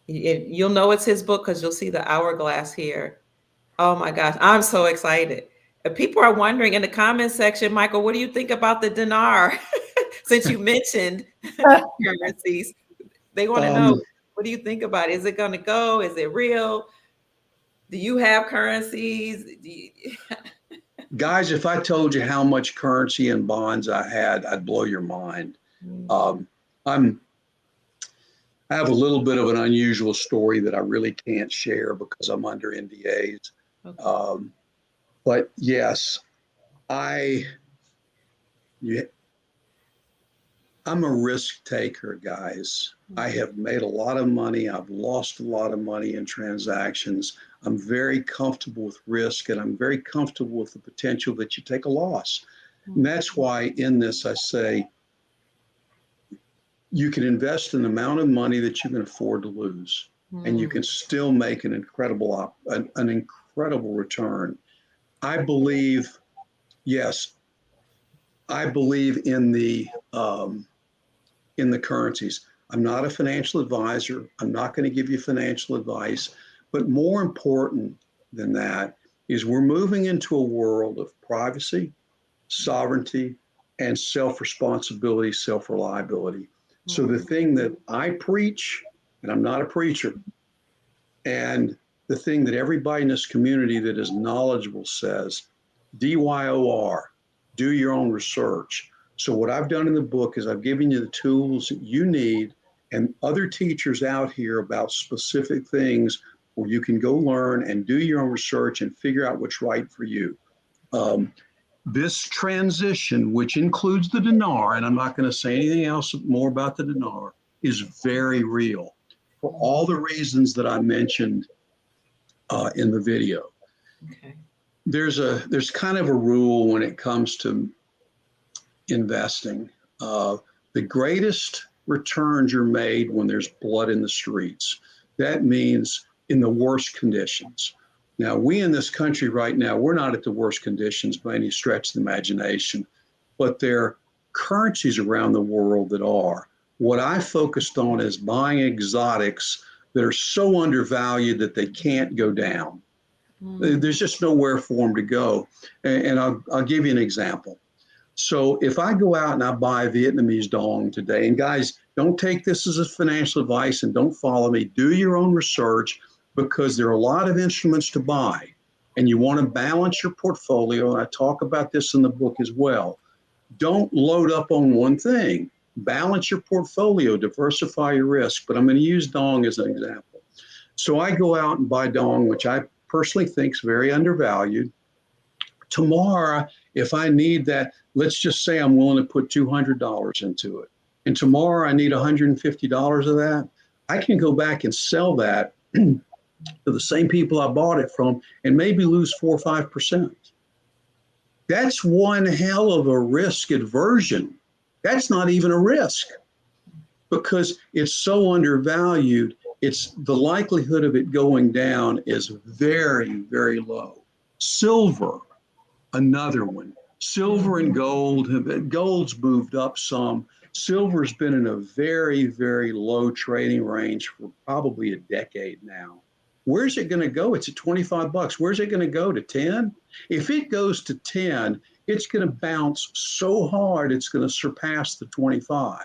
You'll know it's his book because you'll see the hourglass here. Oh my gosh, I'm so excited. People are wondering in the comment section, Michael, what do you think about the dinar? Since you mentioned currencies, they want to know, what do you think about it? Is it going to go? Is it real? Do you have currencies? Guys, if I told you how much currency and bonds I had, I'd blow your mind. I have a little bit of an unusual story that I really can't share because I'm under NDAs. Okay. But yes, I'm a risk taker, guys. I have made a lot of money. I've lost a lot of money in transactions. I'm very comfortable with risk and I'm very comfortable with the potential that you take a loss. And that's why in this, I say, you can invest an amount of money that you can afford to lose, and you can still make an incredible return. I believe, yes, I believe in the currencies. I'm not a financial advisor. I'm not going to give you financial advice, but more important than that is we're moving into a world of privacy, sovereignty, and self-responsibility, self-reliability. So the thing that I preach, and I'm not a preacher, and the thing that everybody in this community that is knowledgeable says, DYOR, do your own research. So what I've done in the book is I've given you the tools that you need and other teachers out here about specific things where you can go learn and do your own research and figure out what's right for you. This transition, which includes the dinar, and I'm not going to say anything else more about the dinar, is very real for all the reasons that I mentioned in the video. Okay. There's kind of a rule when it comes to investing. The greatest returns are made when there's blood in the streets. That means in the worst conditions. Now, we in this country right now, we're not at the worst conditions by any stretch of the imagination, but there are currencies around the world that are. What I focused on is buying exotics that are so undervalued that they can't go down. There's just nowhere for them to go. And I'll give you an example. So if I go out and I buy Vietnamese dong today, and guys, don't take this as a financial advice and don't follow me. Do your own research, because there are a lot of instruments to buy and you want to balance your portfolio. And I talk about this in the book as well. Don't load up on one thing. Balance your portfolio, diversify your risk. But I'm going to use dong as an example. So I go out and buy dong, which I personally think is very undervalued. Tomorrow, if I need that, let's just say I'm willing to put $200 into it. And tomorrow I need $150 of that. I can go back and sell that to the same people I bought it from and maybe lose 4 or 5%. That's one hell of a risk aversion. That's not even a risk because it's so undervalued. It's the likelihood of it going down is very, very low. Silver, another one. Silver and gold, gold's moved up some. Silver's been in a very, very low trading range for probably a decade now. Where's it going to go? It's at 25 bucks. Where's it going to go, to 10? If it goes to 10, it's going to bounce so hard it's going to surpass the 25.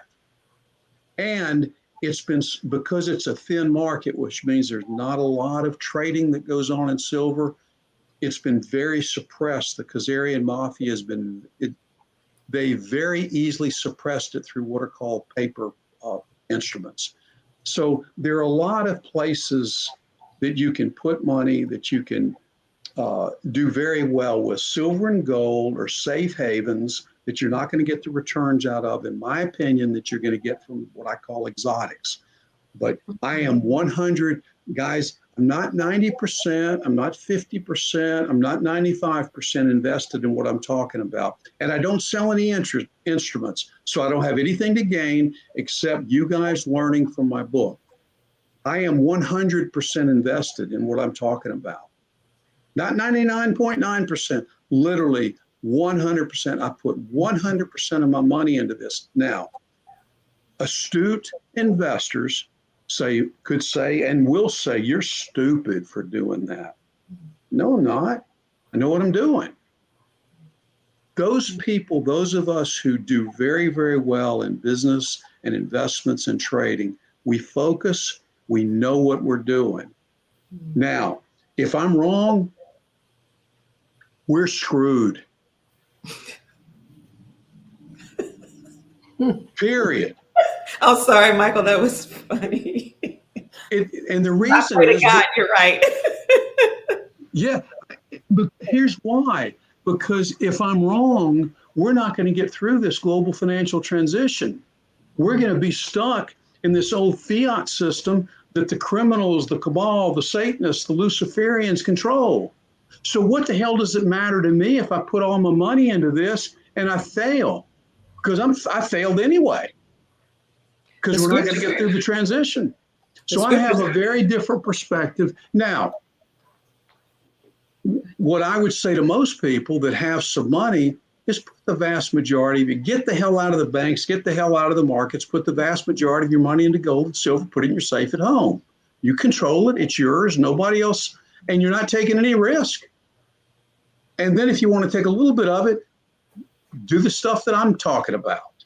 And it's been, because it's a thin market, which means there's not a lot of trading that goes on in silver, it's been very suppressed. The Khazarian mafia has been, they very easily suppressed it through what are called paper instruments. So there are a lot of places that you can put money, that you can do very well with. Silver and gold are safe havens that you're not going to get the returns out of, in my opinion, that you're going to get from what I call exotics. But I am 100, guys, I'm not 90%, I'm not 50%, I'm not 95% invested in what I'm talking about. And I don't sell any instruments, so I don't have anything to gain except you guys learning from my book. I am 100% invested in what I'm talking about. Not 99.9%, literally 100%. I put 100% of my money into this. Now, astute investors could say and will say, you're stupid for doing that. No, I'm not. I know what I'm doing. Those people, those of us who do very, very well in business and investments and trading, we focus, we know what we're doing. Now, if I'm wrong, we're screwed. Period. Oh, sorry, Michael, that was funny. And the reason is God, you're right. Yeah, but here's why. Because if I'm wrong, we're not going to get through this global financial transition. We're going to be stuck in this old fiat system that the criminals, the cabal, the Satanists, the Luciferians control. So what the hell does it matter to me if I put all my money into this and I fail? Because I failed anyway. Because we're not going to get through the transition. So I have a very different perspective. Now, what I would say to most people that have some money is put the vast majority of it, get the hell out of the banks, get the hell out of the markets, put the vast majority of your money into gold and silver, put it in your safe at home. You control it, it's yours, nobody else, and you're not taking any risk. And then if you want to take a little bit of it, do the stuff that I'm talking about.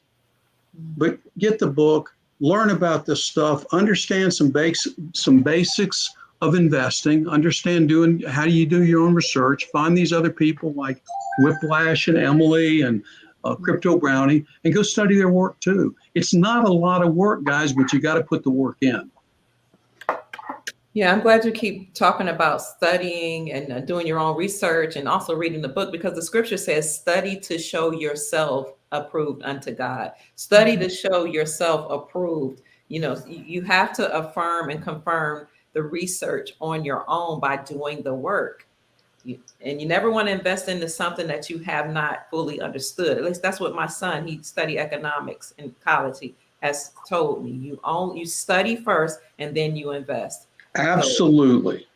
But get the book, learn about this stuff, understand some basics of investing, understand how do you do your own research, find these other people like Whiplash and Emily and Crypto Brownie, and go study their work too. It's not a lot of work, guys, but you got to put the work in. Yeah, I'm glad you keep talking about studying and doing your own research and also reading the book, because the scripture says, study to show yourself approved unto God. Study to show yourself approved. You know, you have to affirm and confirm the research on your own by doing the work. And you never want to invest into something that you have not fully understood. At least that's what my son, he studied economics in college, he has told me. You study first and then you invest. Absolutely.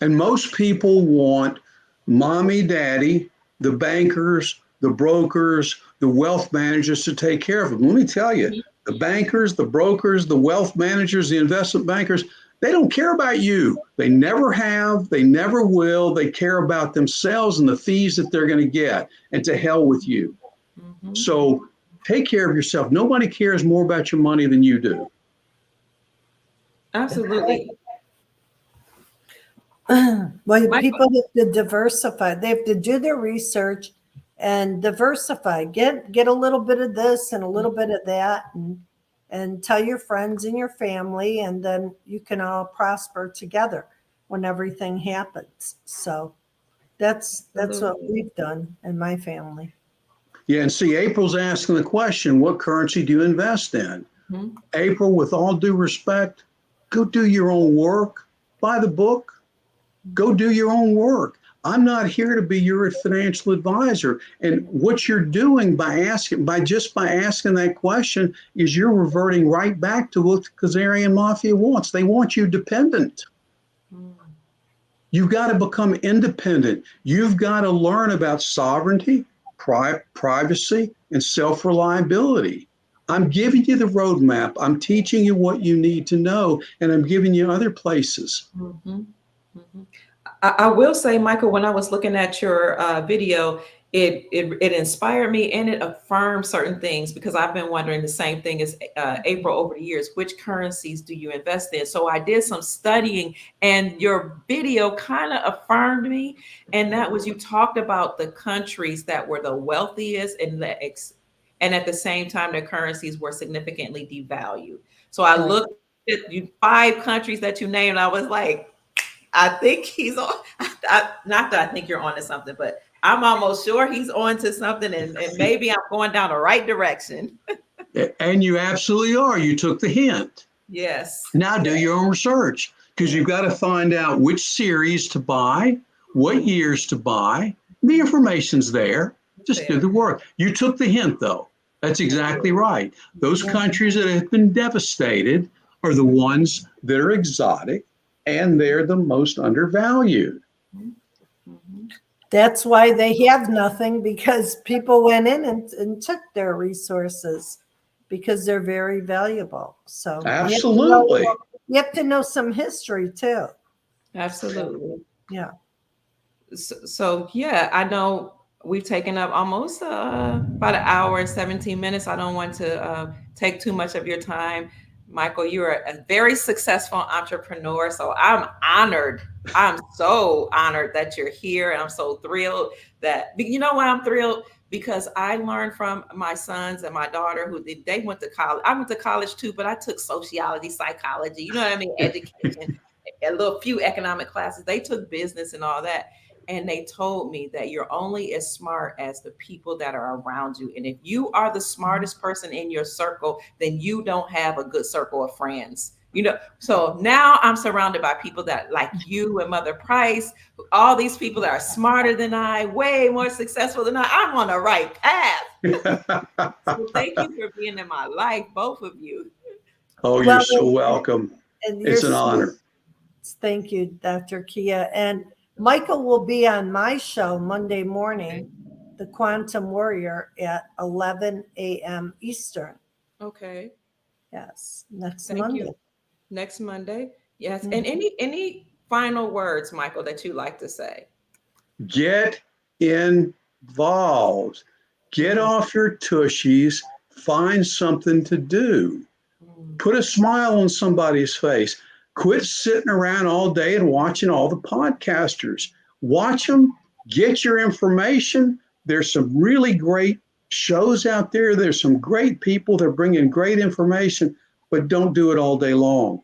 And most people want mommy, daddy, the bankers, the brokers, the wealth managers to take care of them. Let me tell you, the bankers, the brokers, the wealth managers, the investment bankers, they don't care about you. They never have, they never will. They care about themselves and the fees that they're going to get, and to hell with you. Mm-hmm. So take care of yourself. Nobody cares more about your money than you do. Absolutely. Well, Michael. people have to diversify. They have to do their research and diversify. Get a little bit of this and a little bit of that, and tell your friends and your family, and then you can all prosper together when everything happens. So that's what we've done in my family. Yeah, and see, April's asking the question, what currency do you invest in? Mm-hmm. April, with all due respect, go do your own work. Buy the book. Go do your own work. I'm not here to be your financial advisor. And what you're doing by asking that question is you're reverting right back to what the Khazarian Mafia wants. They want you dependent. You've got to become independent. You've got to learn about sovereignty, privacy, and self-reliability. I'm giving you the roadmap. I'm teaching you what you need to know, and I'm giving you other places. Mm-hmm. Mm-hmm. I will say, Michael, when I was looking at your video, it inspired me and it affirmed certain things, because I've been wondering the same thing as April over the years. Which currencies do you invest in? So I did some studying, and your video kind of affirmed me. And that was, you talked about the countries that were the wealthiest and at the same time, their currencies were significantly devalued. So I looked at you 5 countries that you named. I was like, I think he's on. Not that I think you're onto something, but I'm almost sure he's onto something, and maybe I'm going down the right direction. And you absolutely are. You took the hint. Yes. Now do your own research, because you've got to find out which series to buy, what years to buy. The information's there. Just do the work. You took the hint, though. That's exactly right. Those countries that have been devastated are the ones that are exotic, and they're the most undervalued. That's why they have nothing, because people went in and took their resources, because they're very valuable. So absolutely, you have to know some history too. Absolutely. Yeah. So yeah, I know we've taken up almost about an hour and 17 minutes. I don't want to take too much of your time. Michael, you are a very successful entrepreneur. So I'm honored. I'm so honored that you're here. And I'm so thrilled that, you know why I'm thrilled? Because I learned from my sons and my daughter, who they went to college. I went to college too, but I took sociology, psychology, you know what I mean? Education, a few economic classes. They took business and all that. And they told me that you're only as smart as the people that are around you. And if you are the smartest person in your circle, then you don't have a good circle of friends. You know, so now I'm surrounded by people that, like you and Mother Price, all these people that are smarter than I, way more successful than I'm on the right path. So thank you for being in my life, both of you. Oh, you're so welcome. It's an honor. Thank you, Dr. Kia. And Michael will be on my show Monday morning, The Quantum Warrior, at 11 a.m. Eastern. Okay. Yes, next Thank Monday. you. Next Monday. Yes. Mm-hmm. And any final words, Michael, that you like to say? Get involved. Get off your tushies. Find something to do. Put a smile on somebody's face. Quit sitting around all day and watching all the podcasters. Watch them, get your information. There's some really great shows out there. There's some great people. They're bringing great information, but don't do it all day long.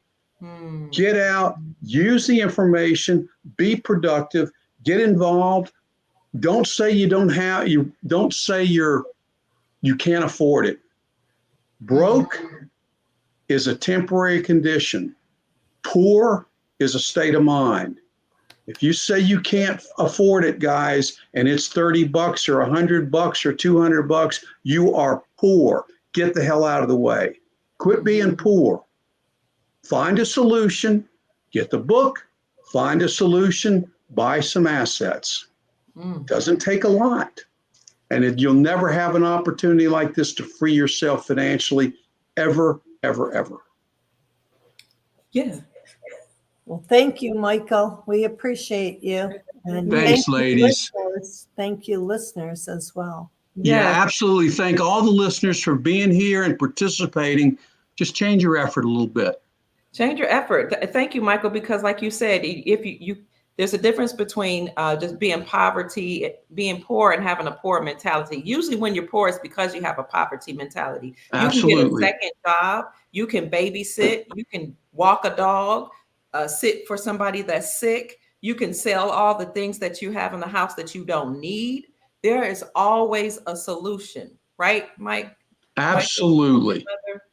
Get out, use the information, be productive, get involved. Don't say you don't have, don't say you can't afford it. Broke is a temporary condition. Poor is a state of mind. If you say you can't afford it, guys, and it's $30 or $100 or $200, you are poor. Get the hell out of the way. Quit being poor. Find a solution, get the book, find a solution, buy some assets. Doesn't take a lot. And you'll never have an opportunity like this to free yourself financially ever, ever, ever. Yeah. Well, thank you, Michael. We appreciate you. And Thanks, ladies. Thank you, listeners, as well. Yeah, absolutely. Thank all the listeners for being here and participating. Just change your effort a little bit. Change your effort. Thank you, Michael, because like you said, if you there's a difference between just being poor and having a poor mentality. Usually when you're poor, it's because you have a poverty mentality. Absolutely. You can get a second job. You can babysit. You can walk a dog, sit for somebody that's sick. You can sell all the things that you have in the house that you don't need. There is always a solution, right, Mike? Absolutely.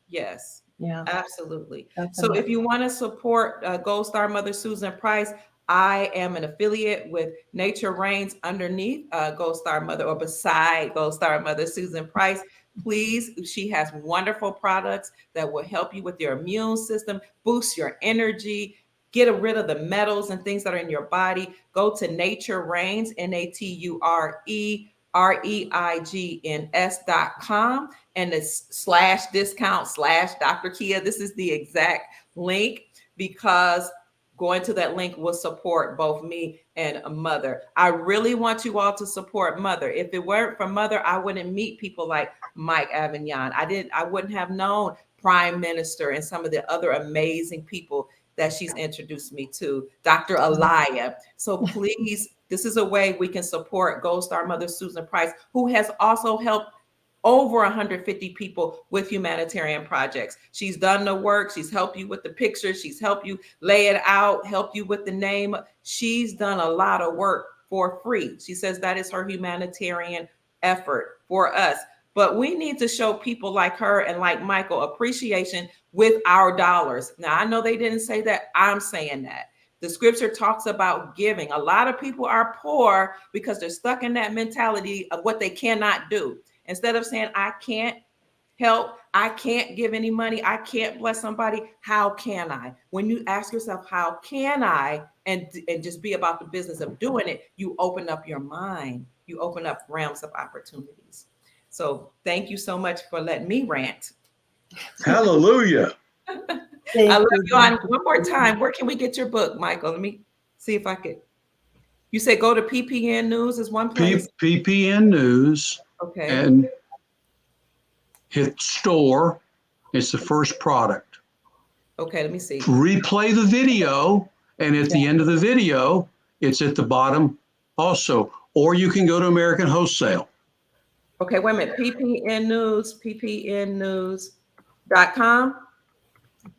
Yes. Yeah, absolutely. definitely. So if you want to support Gold Star Mother Susan Price, I am an affiliate with Nature Reigns underneath Gold Star Mother or beside Gold Star Mother Susan Price. Please, she has wonderful products that will help you with your immune system, boost your energy, get rid of the metals and things that are in your body. Go to Nature Reigns, NatureReigns.com, and it's /discount/Dr. Kia. This is the exact link, because going to that link will support both me and Mother. I really want you all to support Mother. If it weren't for Mother, I wouldn't meet people like Mike Avignon. I wouldn't have known Prime Minister and some of the other amazing people that she's introduced me to, Dr. Alaya. So please, this is a way we can support Gold Star Mother Susan Price, who has also helped over 150 people with humanitarian projects. She's done the work. She's helped you with the pictures. She's helped you lay it out, helped you with the name. She's done a lot of work for free. She says that is her humanitarian effort for us. But we need to show people like her and like Michael appreciation with our dollars. Now, I know they didn't say that. I'm saying that. The scripture talks about giving. A lot of people are poor because they're stuck in that mentality of what they cannot do. Instead of saying, I can't help, I can't give any money, I can't bless somebody, how can I? When you ask yourself, how can I, and just be about the business of doing it, you open up your mind. You open up realms of opportunities. So thank you so much for letting me rant. Hallelujah. I love you. On one more time, where can we get your book, Michael? Let me see if I could. You said go to PPN News is one place? PPN News. Okay. And hit store. It's the first product. Okay, let me see. Replay the video, and at the end of the video, it's at the bottom also. Or you can go to American Wholesale. Okay, wait a minute. PPN News, ppnnews.com.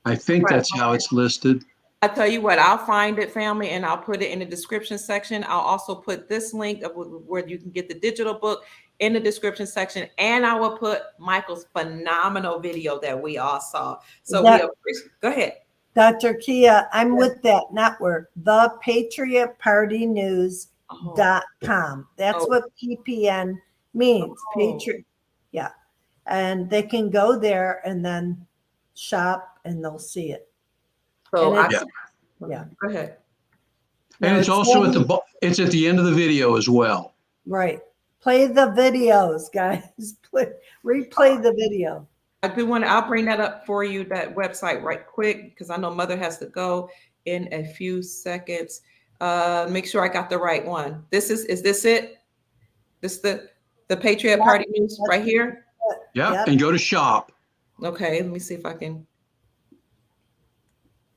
I think that's how it's listed. I tell you what, I'll find it, family, and I'll put it in the description section. I'll also put this link of where you can get the digital book in the description section, and I will put Michael's phenomenal video that we all saw. So go ahead. Dr. Kia, I'm with that network, thepatriotpartynews.com. That's what PPN means. Patriot. Yeah. And they can go there and then shop and they'll see it. So Go ahead. And it's also it's at the end of the video as well. Right. Play the videos, guys. Replay the video. I do want to, I'll bring that up for you, that website right quick, because I know Mother has to go in a few seconds. Make sure I got the right one. Is this it? This the Patriot Party News right here? Yep. And go to shop. Okay, let me see if I can.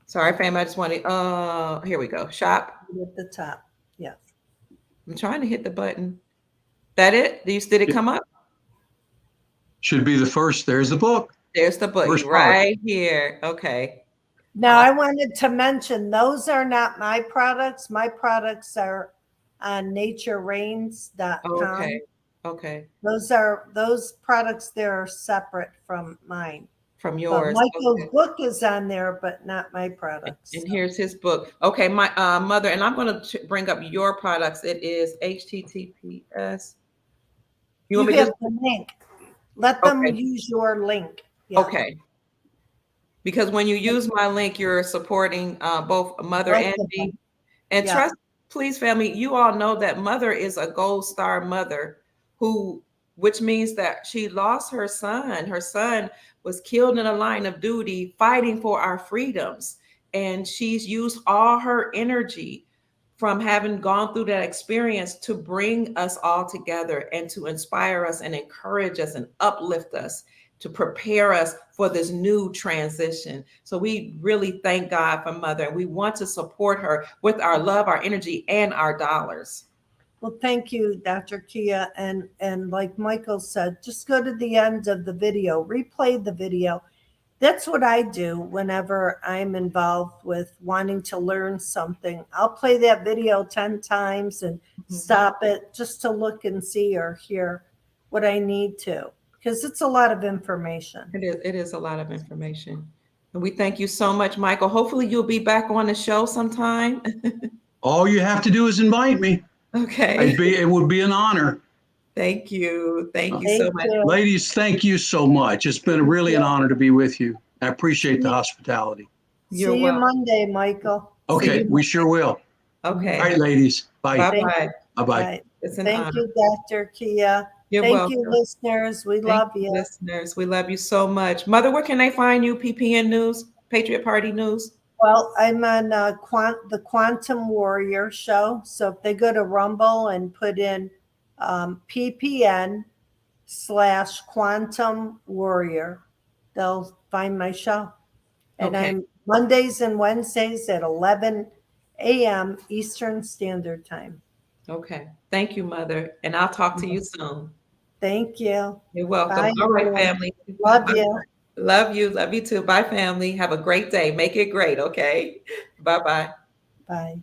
Sorry, fam, I just wanted, here we go. Shop. At the top. Yes. I'm trying to hit the button. That it? Did it come up? Should be the first. There's the book. There's the book right here. Okay. Now, I wanted to mention, those are not my products. My products are on naturereigns.com. Okay. Those products there are separate from mine. From yours. But Michael's book is on there, but not my products. And here's his book. Okay, my Mother, and I'm going to bring up your products. It is HTTPS. You have the link. Let them use your link. Yeah. Okay. because when you use my link, you're supporting both Mother Both and of me. them. And Yeah. trust, please, family, you all know that Mother is a gold star mother which means that she lost her son. Her son was killed in a line of duty fighting for our freedoms. And she's used all her energy from having gone through that experience to bring us all together and to inspire us and encourage us and uplift us to prepare us for this new transition. So we really thank God for Mother, and we want to support her with our love, our energy, and our dollars. Well, thank you, Dr. Kia. And like Michael said, just go to the end of the video, replay the video. That's what I do whenever I'm involved with wanting to learn something. I'll play that video 10 times and stop it just to look and see or hear what I need to, because it's a lot of information. It is a lot of information. And we thank you so much, Michael. Hopefully you'll be back on the show sometime. All you have to do is invite me. Okay. It would be an honor. Thank you. Thank you Thank so much. you. Ladies, thank you so much. It's been really an honor to be with you. I appreciate the hospitality. You're See you welcome. Monday, Michael. Okay, we sure will. Okay. All right, ladies. Bye. Bye-bye. Bye-bye. Bye. It's an Thank honor. you, Dr. Kia. You're Thank welcome. you, listeners. We Thank love you. listeners. We love you so much. Mother, where can they find you? PPN News, Patriot Party News? Well, I'm on the Quantum Warrior show. So if they go to Rumble and put in PPN/Quantum Warrior, they'll find my show. And Okay. I'm Mondays and Wednesdays at 11 a.m. Eastern Standard Time. Okay. Thank you, Mother. And I'll talk to you soon. Thank you. You're welcome. Bye, All right, everyone. family. Love Bye. you. Love you. Love you too. Bye, family. Have a great day. Make it great. Okay. Bye-bye. Bye.